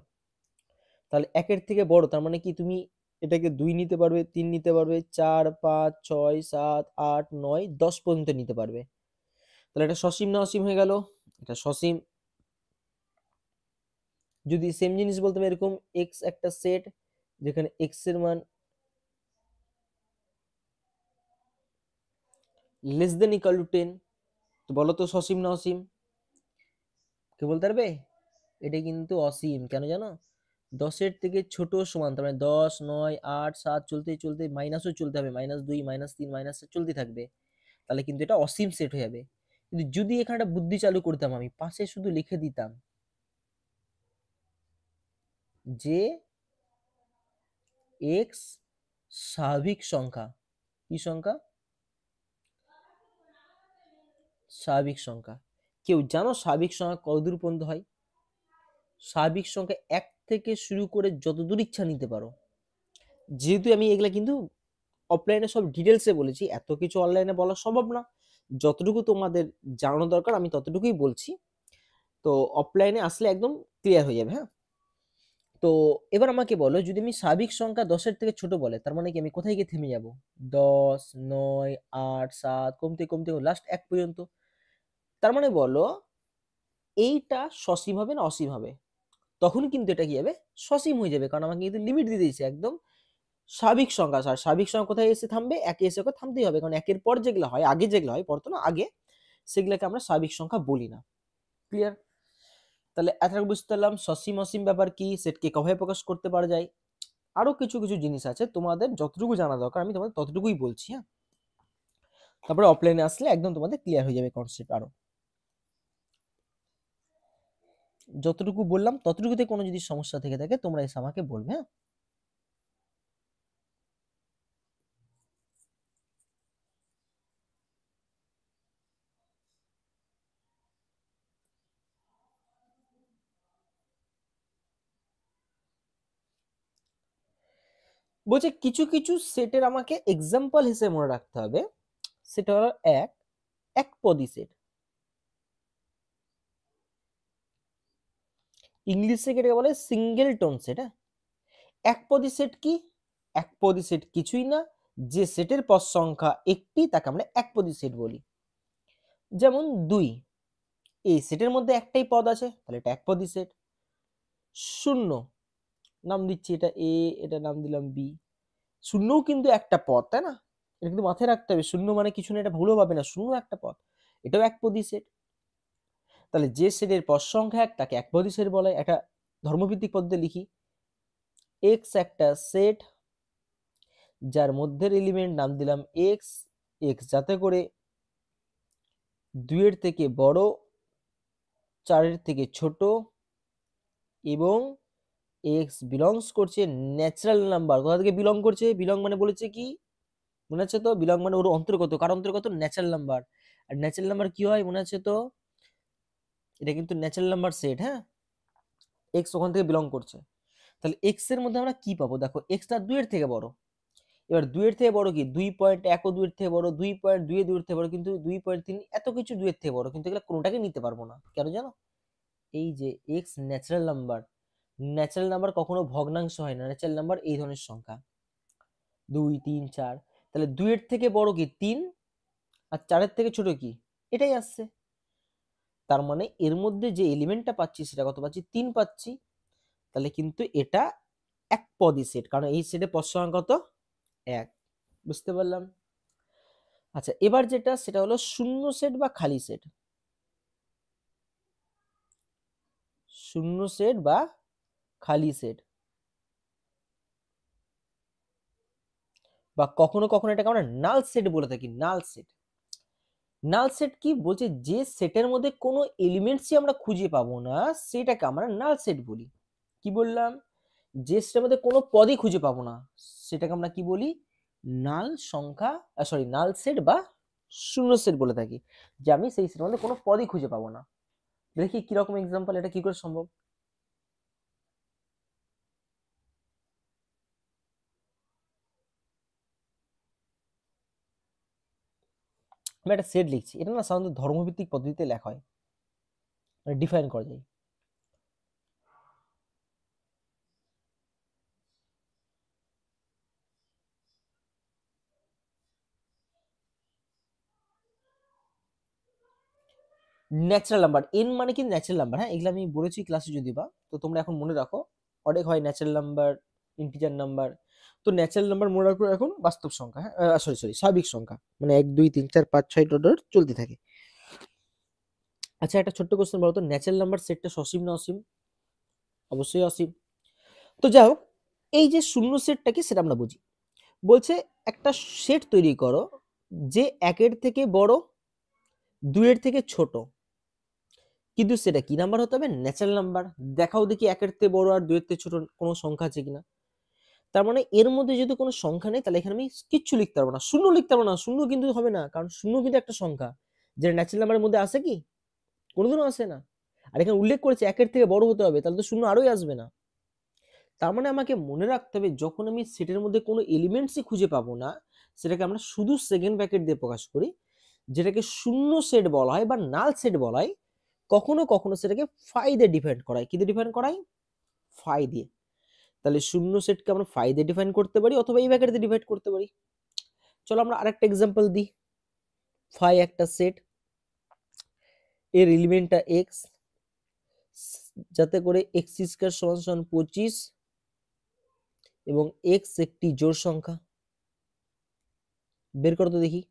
তাহলে 1-এর থেকে বড় তার মানে কি, তুমি এটাকে 2 নিতে পারবে, 3 নিতে পারবে, 4, 5, 6, 7, 8, 9, 10 পর্যন্ত নিতে পারবে। তাহলে এটা সসীম না অসীম হয়ে গেল? এটা সসীম। যদি সেম জিনিস বলতাম এরকম, এক্স একটা সেট যেখানে এক্স এর মান লেস দেন ইকুয়াল টু 10, তো বলো তো সসীম না অসীম? কে বলতে পারবে? এটা কিন্তু অসীম, কেন জানো? 10-এর থেকে ছোট সমান, তার মানে 10, 9, 8, 7 চলতে চলতে মাইনাসও চলতে হবে, -2, -3, -4 চলতে থাকবে। তাহলে কিন্তু এটা অসীম সেট হয়ে যাবে। কিন্তু যদি এখানে একটা বুদ্ধি চালু করতাম, আমি পাশে শুধু লিখে দিতাম যে এক্স স্বাভাবিক সংখ্যা। কি সংখ্যা? স্বাভাবিক সংখ্যা। কেউ জানো স্বাভাবিক সংখ্যা কতদূর পর্যন্ত হয়? স্বাভাবিক সংখ্যা 1 থেকে শুরু করে যতদূর ইচ্ছা নিতে পারো। যেহেতু আমি এগুলা কিন্তু অফলাইনে সব ডিটেলসে বলেছি, এত কিছু অনলাইনে বলা সম্ভব না। যতটুকু তোমাদের জানানো দরকার আমি ততটুকুই বলছি। তো অফলাইনে আসলে একদম ক্লিয়ার হয়ে যাবে। হ্যাঁ, তো এবার আমাকে বলো, যদি আমি স্বাভাবিক সংখ্যা 10-এর থেকে ছোট বলে, তার মানে কি আমি কোথায় গিয়ে থেমে যাব? 10, 9, 8, 7 কমতে কমতে লাস্ট 1 পর্যন্ত। তার মানে বলো এইটা সসীম হবে না অসীম হবে? তখন কিন্তু এটা কি হবে? সসীম হয়ে যাবে, কারণ আমাকে কিন্তু লিমিট দিয়ে দিয়েছে একদম স্বাভাবিক সংখ্যা। আর স্বাভাবিক সংখ্যা কোথায় এসে থামবে? একে এসে ওকে থামতেই হবে, কারণ একের পর যেগুলো হয়, আগে যেগুলো হয়, পর তো না, আগে, সেগুলোকে আমরা স্বাভাবিক সংখ্যা বলি না। ক্লিয়ার? তাহলে এতটুকু বুঝতে পারলাম সসীম অসীম ব্যাপার কি, সেটকে কিভাবে প্রকাশ করতে পারা যায়। আরো কিছু কিছু জিনিস আছে তোমাদের যতটুকু জানা দরকার আমি তোমাদের ততটুকুই বলছি। হ্যাঁ, তারপরে অফলাইনে আসলে একদম তোমাদের ক্লিয়ার হয়ে যাবে কনসেপ্ট। আরো যতটুকু বললাম ততটুকুতে কোনো যদি সমস্যা থেকে থাকে তোমরা এসে আমাকে বলবে। হ্যাঁ, বলছে কিছু কিছু সেটের আমাকে এক্সাম্পল হিসেবে মনে রাখতে হবে। সেটা হলো এক পদী সেট। ইংলিশে এটাকে বলে সিঙ্গেলটন সেট। হ্যাঁ, একপদী সেট কি? একপদী সেট কিছুই না, যে সেটের পদ সংখ্যা একটি তাকে আমরা একপদী সেট বলি। যেমন 2, এই সেটের মধ্যে একটাই পদ আছে, তাহলে এটা একপদী সেট। 0, নাম দিচ্ছি এটা এ, এটা নাম দিলাম বি। শূন্যও কিন্তু একটা পদ, তাই না? এটা কিন্তু মাথায় রাখতে হবে, শূন্য মানে কিছু না, এটা ভুলও পাবে না, শূন্য একটা পদ, এটাও একপদী সেট। তাহলে যে সেটের পদ সংখ্যা এক তাকে একপদী সেট বলে। একটা ধর্মভিত্তিক পদ্ধতি লিখি, এক্স একটা সেট যার মধ্যের এলিমেন্ট নাম দিলাম এক্স, এক্স যাতে করে 2 এর থেকে বড়, 4 এর থেকে ছোট এবং এক্স বিলংস করছে ন্যাচারাল নাম্বার। কোথা থেকে বিলং করছে? বিলং মানে বলেছে কি, মনে আছে তো? বিলং মানে ওর অন্তর্গত, কার অন্তর্গত? Natural number. আর ন্যাচারাল নাম্বার কি হয় মনে আছে তো? এটা কিন্তু ন্যাচারাল নাম্বার সেট। হ্যাঁ, এক্স ওখান থেকে বিলং করছে। তাহলে এক্স এর মধ্যে আমরা কি পাবো? দেখো, এক্সটা 2 এর থেকে বড়। এবার 2 এর থেকে বড় কি? 2.1 ও 2 এর থেকে বড়, 2.2 2 এর থেকে বড়, কিন্তু 2.3 এত কিছু 2 এর থেকে বড়, কিন্তু এগুলো কোনোটাকে নিতে পারবো না। কেন জানো? এই যে x natural number, natural number কখনো ভগ্নাংশ হয় না, ন্যাচারাল নাম্বার এই ধরনের সংখ্যা 2 3 4। তাহলে 2 এর থেকে বড় কি? 3, আর 4 এর থেকে ছোট কি? এটাই আসছে। তার মানে এর মধ্যে যে এলিমেন্টটা পাচ্ছি সেটা কত পাচ্ছি? 3 পাচ্ছি। তাহলে কিন্তু এটা একপদী সেট, কারণ এই সেটে পদ সংখ্যা কত? 1। বুঝতে পারলাম? আচ্ছা, এবার যেটা সেটা হলো শূন্য সেট বা খালি সেট। শূন্য সেট বা খালি সেট, বা কখনো কখনো এটাকে আমরা নাল সেট বলে থাকি। নাল সেট, নাল সেট কি বলছে? যে সেটের মধ্যে কোনো এলিমেন্টসই আমরা খুঁজে পাবো না সেটাকে আমরা নাল সেট বলি। কি বললাম? যে সেটের মধ্যে কোনো পদই খুঁজে পাবো না সেটাকে আমরা কি বলি? নাল সংখ্যা, সরি, নাল সেট বা শূন্য সেট বলে থাকি। যে আমি সেই সেটের মধ্যে কোনো পদই খুঁজে পাবো না। দেখি কিরকম এক্সাম্পল, এটা কি করে সম্ভব। আমি একটা সেট লিখছি, এটা না সাধারণত ধর্মভিত্তিক পদ্ধতিতে লেখা হয়, মানে ডিফাইন করা যায়। ন্যাচারাল নাম্বার, এন মানে কি? Natural number. হ্যাঁ, এগুলো আমি বলেছি ক্লাসে যদি বা, তো তোমরা এখন মনে রাখো। অনেক হয় ন্যাচারাল নাম্বার, ইন্টিজার নাম্বার। তো ন্যাচারাল নাম্বার মনে রাখো এখন বাস্তব সংখ্যা। হ্যাঁ, সরি সরি, স্বাভাবিক সংখ্যা, মানে 1 2 3 4 5 6 ডট চলতে থাকে। আচ্ছা, একটা ছোট্ট কোশ্চেন বলো তো, ন্যাচারাল নাম্বার সেটটা সসীম না অসীম? অবশ্যই অসীম। তো যাই হোক, এই যে শূন্য সেটটা কি সেটা আমরা বুঝি। বলছে একটা সেট তৈরি করো যে 1 এর থেকে বড়, 2 এর থেকে ছোট, কিন্তু সেটা কি নাম্বার হতে হবে? Natural number. দেখাও দেখি 1 এর থেকে বড় আর 2 এর থেকে ছোট কোনো সংখ্যা আছে কিনা। তার মানে এর মধ্যে যদি কোনো সংখ্যা নেই, তাহলে এখানে আমি কিচ্ছু লিখতে পারবো না, শূন্য লিখতে পারবো না। শূন্য কিন্তু হবে না, কারণ শূন্য কিন্তু একটা সংখ্যা, যেটা ন্যাচারাল নাম্বারের মধ্যে আসে কি? কোনোদিনও আসে না। আর এখানে উল্লেখ করেছে 1 এর থেকে বড় হতে হবে, তাহলে তো শূন্য আরোই আসবে না। তার মানে আমাকে মনে রাখতে হবে, যখন আমি সেটের মধ্যে কোনো এলিমেন্টসই খুঁজে পাবো না, সেটাকে আমরা শুধু সেকেন্ড ব্র্যাকেট দিয়ে প্রকাশ করি, যেটাকে শূন্য সেট বলা হয় বা নাল সেট বলা হয়। কখনো কখনো সেটাকে ফাই দিয়ে ডিফাইন করা হয়। কি দিয়ে ডিফাইন করা হয়? ফাই দিয়ে। তাহলে শূন্য সেটকে আমরা ফাই দিয়ে ডিফাইন করতে পারি, অথবা এই ব্র্যাকেট দিয়ে ডিভাইড করতে পারি। চলো আমরা আরেকটা এক্সাম্পল দিই। ফাই একটা সেট, এর এলিমেন্টটা এক্স, যাতে করে এক্স স্কয়ার সমান সমান 25 এবং এক্স একটি জোড় সংখ্যা। বের করো তো দেখি।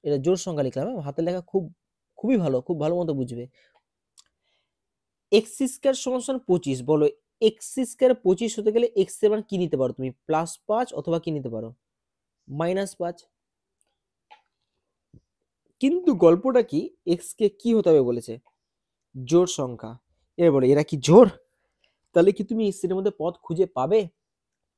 এটা জোড় সংখ্যা লিখলাম, হাতের লেখা খুবই ভালো, খুব ভালো মতো বুঝবে। এক্স স্কয়ার সমান সমান 25, বলো এক্স স্কয়ার 25 হতে গেলে এক্স এর মান কি নিতে পারো তুমি? +5 অথবা কি নিতে পারো? -5। কিন্তু গল্পটা কি, এক্স কে কি হতে হবে বলেছে? জোড় সংখ্যা। এবার বলে এরা কি জোড়? তাহলে কি তুমি এই সেটের মধ্যে পদ খুঁজে পাবে?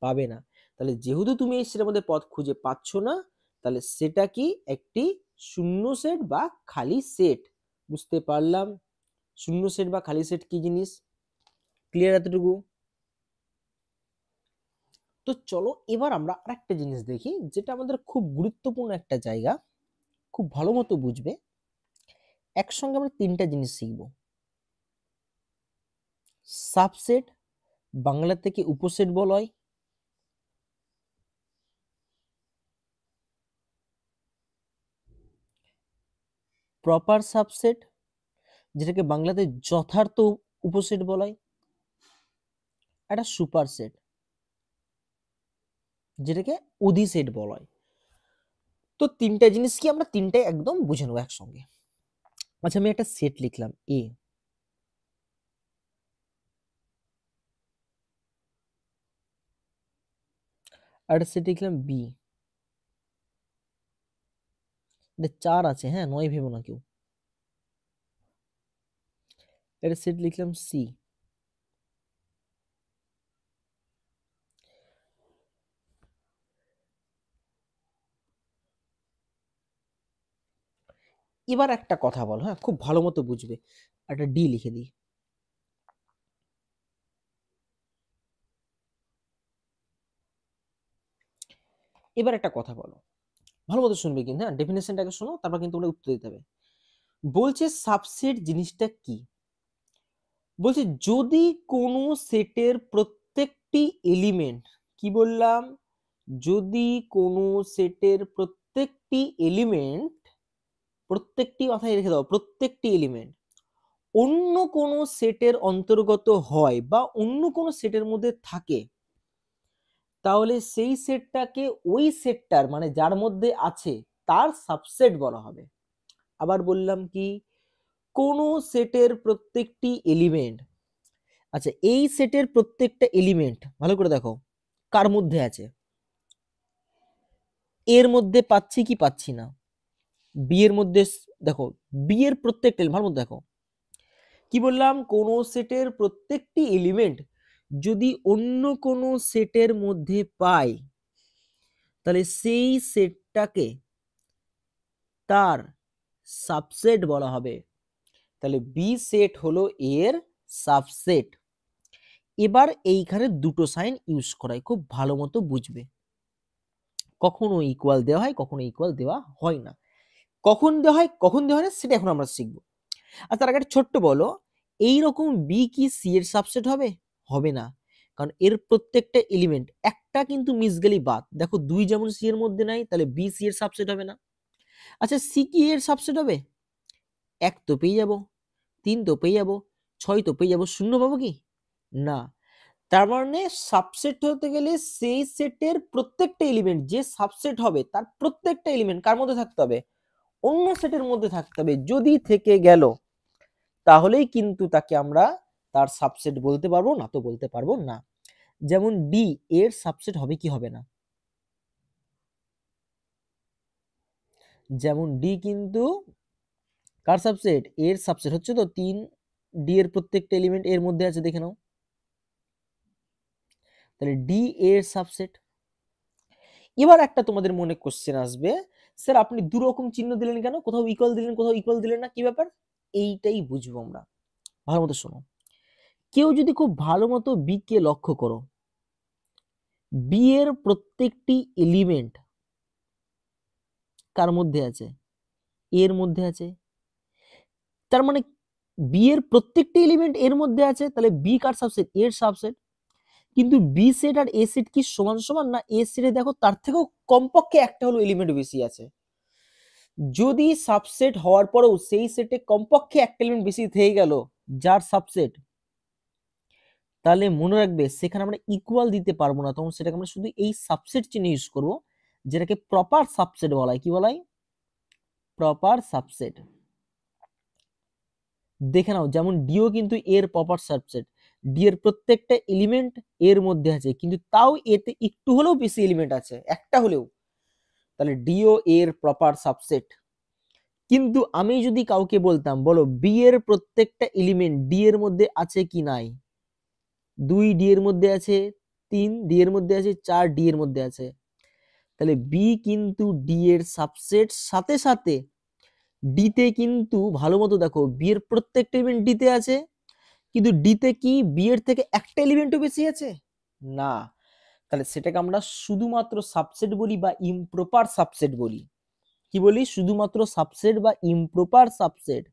পাবে না। তাহলে যেহেতু তুমি এই সেটের মধ্যে পদ খুঁজে পাচ্ছ না, তাহলে সেটা কি? একটি শূন্য সেট বা খালি সেট। বুঝতে পারলাম শূন্য সেট বা খালি সেট কি জিনিস? ক্লিয়ার এতটুকু? তো চলো এবার আমরা আরেকটা জিনিস দেখি, যেটা আমাদের খুব গুরুত্বপূর্ণ একটা জায়গা, খুব ভালো মতো বুঝবে। একসঙ্গে আমরা 3টা জিনিস শিখবো। সাবসেট বাংলা থেকে উপসেট বলা হয়। প্রপার সাবসেট যেটাকে বাংলাতে যথার্থ উপসেট বলা হয়। একটা সুপারসেট যেটাকে অধিসেট বলা হয়। তো তিনটা জিনিস কি আমরা তিনটাই একদম বুঝে নেবো একসঙ্গে। আচ্ছা আমি একটা সেট লিখলাম এ, আর একটা সেট লিখলাম বি, এটা 4 আছে, হ্যাঁ 9 ভেবো না কেউ। একটা সেট লিখলাম সি, এবার একটা কথা বলো, হ্যাঁ খুব ভালো মতো বুঝবে। একটা ডি লিখে দিই। এবার একটা কথা বলো, ভালো মতো শুনবে কিন্তু, হ্যাঁ ডেফিনেশনটাকে শোনো, তারপর কিন্তু তোমরা উত্তর দিতে হবে। বলছে সাবসেট জিনিসটা কি? বলছে যদি কোনো সেটের প্রত্যেকটি এলিমেন্ট, কি বললাম, যদি কোনো সেটের প্রত্যেকটি এলিমেন্ট, প্রত্যেকটি মাথায় রেখে দাও, প্রত্যেকটি এলিমেন্ট অন্য কোনো সেটের অন্তর্গত হয় বা অন্য কোনো সেটের মধ্যে থাকে, তাহলে সেই সেটটাকে ওই সেটটার মানে যার মধ্যে আছে তার সাবসেট বলা হবে। আবার বললাম কি, কোনো সেটের প্রত্যেকটি এলিমেন্ট, আচ্ছা এই সেটের প্রত্যেকটা এলিমেন্ট ভালো করে দেখো কার মধ্যে আছে, এর মধ্যে পাচ্ছি কি পাচ্ছি না, বি এর মধ্যে, দেখো বি এর প্রত্যেকটা ভালো মতো দেখো কি বললাম, কোন সেটের প্রত্যেকটি এলিমেন্ট যদি অন্য কোনো সেটের মধ্যে পাই, তাহলে সেই সেটটাকে তার সাবসেট বলা হবে। তাহলে বি সেট হলো এর সাবসেট। এবার এইখানে দুটো সাইন ইউজ করাই, খুব ভালো মতো বুঝবে। কখনো ইকুয়াল দেওয়া হয়, কখনো ইকুয়াল দেওয়া হয় না। কখন দেওয়া হয় কখন দেওয়া হয় না সেটা এখন আমরা শিখবো। আর তার আগে একটা ছোট্ট বলো, এইরকম বি কি সি এর সাবসেট হবে? হবে না, কারণ এর প্রত্যেকটা এলিমেন্ট একটা কিন্তু মিস গেলেই বাদ। দেখো 2 যেমন সি এর মধ্যে নাই, তাহলে বি সি এর সাবসেট হবে না। আচ্ছা সি কি এর সাবসেট হবে? 1 তো পেয়ে যাবো, 3 তো পেয়ে যাবো, 6 তো পেয়ে যাবো, 0 পাবো কি না? তার মানে সাবসেট হতে গেলে সেই সেটের প্রত্যেকটা এলিমেন্ট যে সাবসেট হবে তার প্রত্যেকটা এলিমেন্ট কার মধ্যে থাকতে হবে? অন্য সেটের মধ্যে থাকতে হবে। যদি থেকে গেল তাহলেই কিন্তু তাকে আমরা তার সাবসেট বলতে পারবো, না তো বলতে পারবো না। যেমন ডি এর সাবসেট হবে কি হবে না? যেমন ডি কিন্তু কার সাবসেট? এর সাবসেট হচ্ছে তো 3, ডি এর প্রত্যেকটা এলিমেন্ট এর মধ্যে আছে, দেখে নাও। তাহলে ডি এর সাবসেট। এবার একটা তোমাদের মনে কোশ্চেন আসবে, স্যার আপনি দু রকম চিহ্ন দিলেন কেন? কোথাও ইকুয়াল দিলেন, কোথাও ইকুয়াল দিলেন না, কি ব্যাপার? এইটাই বুঝবো আমরা। ভালো মতো শোনো, কেউ যদি খুব ভালো মতো বি কে লক্ষ্য করো, বি এর প্রত্যেকটি এলিমেন্ট কার মধ্যে আছে? এর মধ্যে আছে। তার মানে বি এর প্রত্যেকটি এলিমেন্ট এর মধ্যে আছে, তাহলে বি কার সাবসেট? এর সাবসেট। কিন্তু বি সেট আর এ সেট কি সমান সমান না? এ সেটে দেখো তার থেকেও কমপক্ষে একটা হলো এলিমেন্ট বেশি আছে। যদি সাবসেট হওয়ার পরেও সেই সেটে কমপক্ষে একটা এলিমেন্ট বেশি থেকে গেল যার সাবসেট, তাহলে মনে রাখবে সেখানে আমরা ইকুয়াল দিতে পারবো না, তখন সেটাকে আমরা শুধু এই সাবসেট চিহ্ন ইউজ করব, যেটাকে প্রপার সাবসেট বলা হয়। কি বলা হয়? Proper subset. দেখে নাও, যেমন ডিও কিন্তু এর প্রপার সাবসেট। ডি এর প্রত্যেকটা এলিমেন্ট এর মধ্যে আছে, কিন্তু তাও এতে একটু হলেও বেশি এলিমেন্ট আছে, একটা হলেও, তাহলে ডিও এর প্রপার সাবসেট। কিন্তু আমি যদি কাউকে বলতাম, বলো বি এর প্রত্যেকটা এলিমেন্ট ডি এর মধ্যে আছে কি নাই? 2 ডি এর মধ্যে আছে, 3 ডি এর মধ্যে আছে, 4 ডি এর মধ্যে আছে, তাহলে বি কিন্তু ডি এর সাবসেট। সাথে সাথে ডি তে কিন্তু ভালো মতো দেখো, বি এর প্রত্যেকটা এলিমেন্ট ডি তে আছে, কিন্তু ডি তে কি বি এর থেকে একটা এলিমেন্টও বেশি আছে না? তাহলে সেটাকে আমরা শুধুমাত্র সাবসেট বলি বা ইমপ্রপার সাবসেট বলি। কি বলি? শুধুমাত্র সাবসেট বা ইমপ্রপার সাবসেট।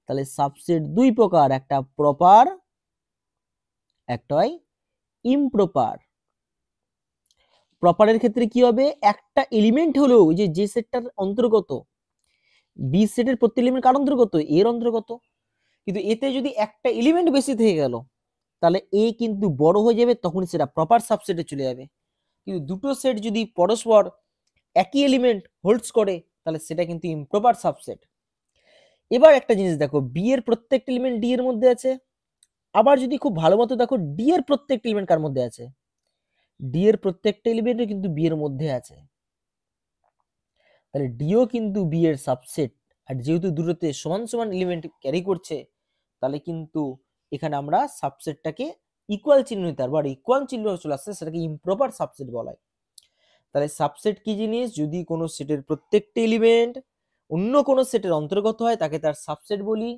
তাহলে সাবসেট দুই প্রকার, একটা প্রপার একটা হয় ইমপ্রপার। প্রপারের ক্ষেত্রে কি হবে, একটা এলিমেন্ট হলো যে সেটটার অন্তর্গত, বি সেটের প্রত্যেক এলিমেন্ট কার অন্তর্গত, এর অন্তর্গত, কিন্তু এতে যদি একটা এলিমেন্ট বেশি থেকে গেল তাহলে এ কিন্তু বড় হয়ে যাবে, তখন সেটা প্রপার সাবসেটে চলে যাবে। কিন্তু দুটো সেট যদি পরস্পর একই এলিমেন্ট হোল্ডস করে তাহলে সেটা কিন্তু ইমপ্রপার সাবসেট। এবার একটা জিনিস দেখো, বি এর প্রত্যেকটা এলিমেন্ট ডি এর মধ্যে আছে, আবার যদি খুব ভালো মতো দেখো ডি এর প্রত্যেকটা এলিমেন্ট কার মধ্যে আছে, ডি এর প্রত্যেকটা এলিমেন্ট কিন্তু বি এর মধ্যে আছে, তাহলে ডিও কিন্তু বি এর সাবসেট। আর যেহেতু দুটোতে সমান সমান এলিমেন্ট ক্যারি করছে তাহলে কিন্তু এখানে আমরা সাবসেটটাকে ইকুয়াল চিহ্ন নিতে পারবো, আর ইকুয়াল চিহ্ন চলে আসছে সেটাকে ইমপ্রপার সাবসেট বলা হয়। তাহলে সাবসেট কি জিনিস, যদি কোনো সেটের প্রত্যেকটা এলিমেন্ট অন্য কোনো সেটের অন্তর্গত হয় তাকে তার সাবসেট বলি,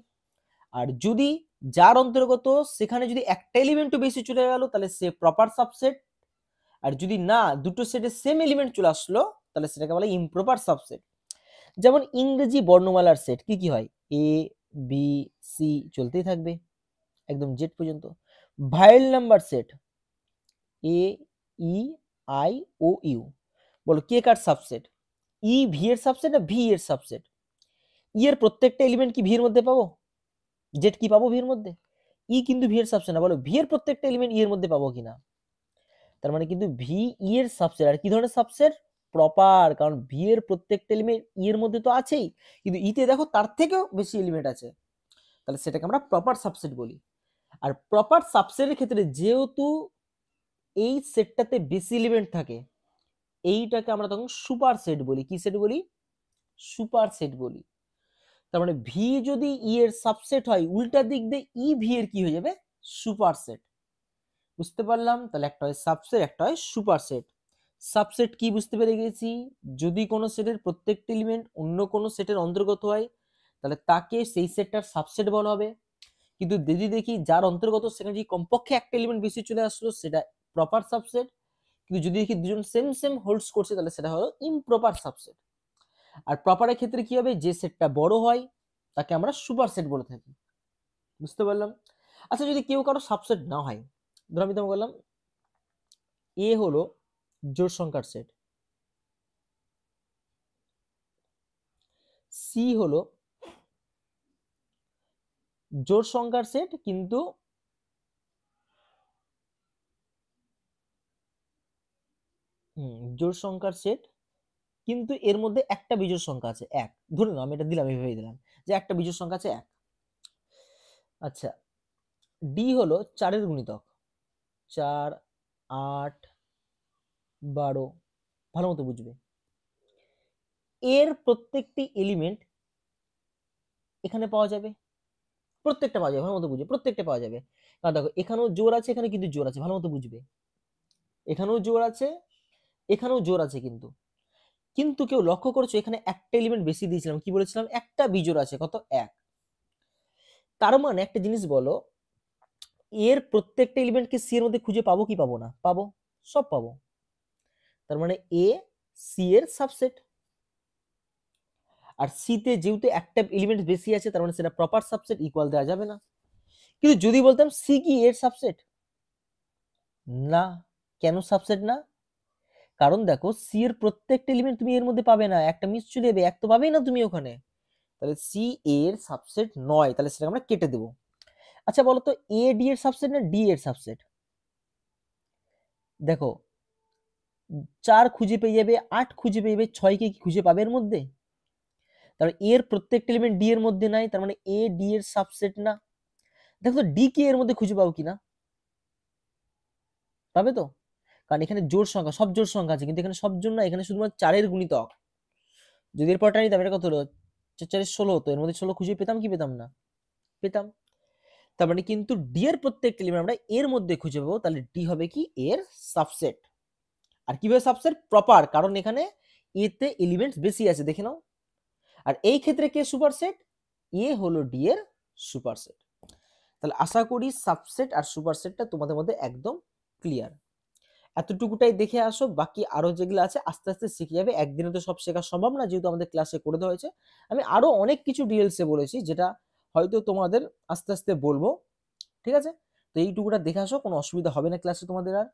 আর যদি যার অন্তর্গত সেখানে যদি একটা এলিমেন্টও বেশি চলে গেল তাহলে সে প্রপার সাবসেট, আর যদি না দুটো সেটের সেম এলিমেন্ট চলে আসলো তাহলে সেটাকে বলা ইমপ্রপার সাবসেট। যেমন ইংরেজি বর্ণমালার সেট কি কি হয়, এ বি সি চলতেই থাকবে একদম জেড পর্যন্ত। Vowel number set a e i o u, বলো কে কার সাবসেট, ই ভি এর সাবসেট না ভি এর সাবসেট? ই এর প্রত্যেকটা এলিমেন্ট কি ভি এর মধ্যে পাবো, জেড কি পাবো ভি এর মধ্যে? ই কিন্তু ভি এর সাবসেট না, বলো ভি এর প্রত্যেকটা এলিমেন্ট ই এর মধ্যে পাবো কিনা? তার মানে কিন্তু ভি ই এর সাবসেট। আর কি ধরনের সাবসেট, প্রপার, কারণ ভি এর প্রত্যেকটা এলিমেন্ট ই এর মধ্যে তো আছেই, কিন্তু ইতে দেখো তার থেকেও বেশি এলিমেন্ট আছে, তাহলে সেটাকে আমরা প্রপার সাবসেট বলি। আর প্রপার সাবসেটের ক্ষেত্রে যেহেতু এই সেটটাতে বেশি এলিমেন্ট থাকে, এইটাকে আমরা তখন সুপার সেট বলি। কি সেট বলি, সুপার সেট বলি। তার মানে ভি যদি ই এর সাবসেট হয়, উল্টা দিক দিয়ে ই ভি এর কি হয়ে যাবে, সুপার সেট। বুঝতে পারলাম? তাহলে একটা হয় সাবসেট, একটা হয় সুপার সেট। সাবসেট কি বুঝতে পেরে গেছি, যদি কোনো সেটের প্রত্যেকটা এলিমেন্ট অন্য কোনো সেটের অন্তর্গত হয় তাহলে তাকে সেই সেটটার সাবসেট বলা হবে। কিন্তু যদি দেখি যার অন্তর্গত সেখানে যদি কমপক্ষে একটা এলিমেন্ট বেশি চলে আসলো সেটা প্রপার সাবসেট, কিন্তু যদি দেখি দুজন সেম সেম হোল্ডস করছে তাহলে সেটা হলো ইমপ্রপার সাবসেট। আর প্রপারের ক্ষেত্রে কি হবে, যে সেটটা বড় হয় তাকে আমরা সুপার সেট বলে থাকি। বুঝতে পারলাম? আচ্ছা যদি কেউ কারো সাবসেট না হয়, ধরো আমি তোমাকে বললাম এ হলো জোড় সংখ্যার সেট, সি হলো জোড় সংখ্যার সেট কিন্তু জোড় সংখ্যার সেট কিন্তু এর মধ্যে একটা বিজোড় সংখ্যা আছে এক, ধরুন আমি এটা দিলাম, এইভাবে দিলাম যে একটা বিজোড় সংখ্যা আছে এক। আচ্ছা ডি হলো 4 এর গুণিতক, 4 8 12, ভালো মতো বুঝবে। এর প্রত্যেকটি এলিমেন্ট এখানে পাওয়া যাবে, প্রত্যেকটা পাওয়া যাবে, ভালো মতো বুঝবে, প্রত্যেকটা পাওয়া যাবে। কারণ দেখো এখানেও জোড় আছে, এখানে কিন্তু জোড় আছে, ভালো মতো বুঝবে, এখানেও জোড় আছে, এখানেও জোড় আছে, কিন্তু কিন্তু কেউ লক্ষ্য করছো এখানে একটা এলিমেন্ট বেশি দিয়েছিলাম, কি বলেছিলাম, একটা বিজোড় আছে কত, এক। তার মানে একটা জিনিস বলো, এর প্রত্যেকটা এলিমেন্টকে সি এর মধ্যে খুঁজে পাবো কি পাবো না, পাবো, সব পাবো। তার মানে এ সি এর সাবসেট। আর সি তে যেহেতু একটা এলিমেন্ট বেশি আছে তার মানে সেটা প্রপার সাবসেট, ইকুয়াল দেওয়া যাবে না। কিন্তু যদি বলতাম সি কি এর সাবসেট, না। কেন সাবসেট না, কারণ দেখো সি এর প্রত্যেকটা এলিমেন্ট তুমি এর মধ্যে পাবে না, একটা মিস চলে যাবে, এক তো পাবেই না তুমি ওখানে, তাহলে সি এর সাবসেট নয়, তাহলে সেটা আমরা কেটে দেবো। আচ্ছা বলো তো এ ডি এর সাবসেট না ডি এর সাবসেট? দেখো 4 খুঁজে পেয়ে যাবে, 8 খুঁজে পেয়ে যাবে, 6 কে কি খুঁজে পাবে এর মধ্যে? তাহলে এর প্রত্যেকটা এলিমেন্ট ডি এর মধ্যে নাই, তার মানে এ ডি এর সাবসেট না। দেখো তো ডি কে এর মধ্যে খুঁজে পাবো কিনা, পাবে তো, কারণ এখানে জোড় সংখ্যা, সব জোড় সংখ্যা আছে, কিন্তু এখানে সব জোড় না, এখানে শুধুমাত্র 4 এর গুণিতক। যদি এর পরটা নিতাম এটা কত হলো, 4 এর 16 হতো, এর মধ্যে 16 খুঁজে পেতাম কি পেতাম না, পেতাম। তার মানে কিন্তু ডি এর প্রত্যেকটা এলিমেন্ট আমরা এর মধ্যে খুঁজে পাবো, তাহলে ডি হবে কি এর সাবসেট। আর কিভাবে সাবসেট, প্রপার, কারণ এখানে এতে এলিমেন্টস বেশি আছে, দেখে নাও। আর এই ক্ষেত্রে কে সুপারসেট, এ হলো ডি এর সুপারসেট। তাহলে আশা করি সাবসেট আর সুপারসেটটা তোমাদের মধ্যে একদম ক্লিয়ার। এতটুকুটাই দেখে আসো, বাকি আরো যেগুলো আছে আস্তে আস্তে শিখে যাবে, একদিনে তো সব শেখা সম্ভব না, যেহেতু আমাদের ক্লাসে করে দেওয়া হয়েছে। আমি আরো অনেক কিছু ডিটেলসে বলেছি যেটা হয়তো তোমাদের আস্তে আস্তে বলবো, ঠিক আছে? তো এইটুকুটা দেখে আসো, কোনো অসুবিধা হবে না ক্লাসে তোমাদের আর।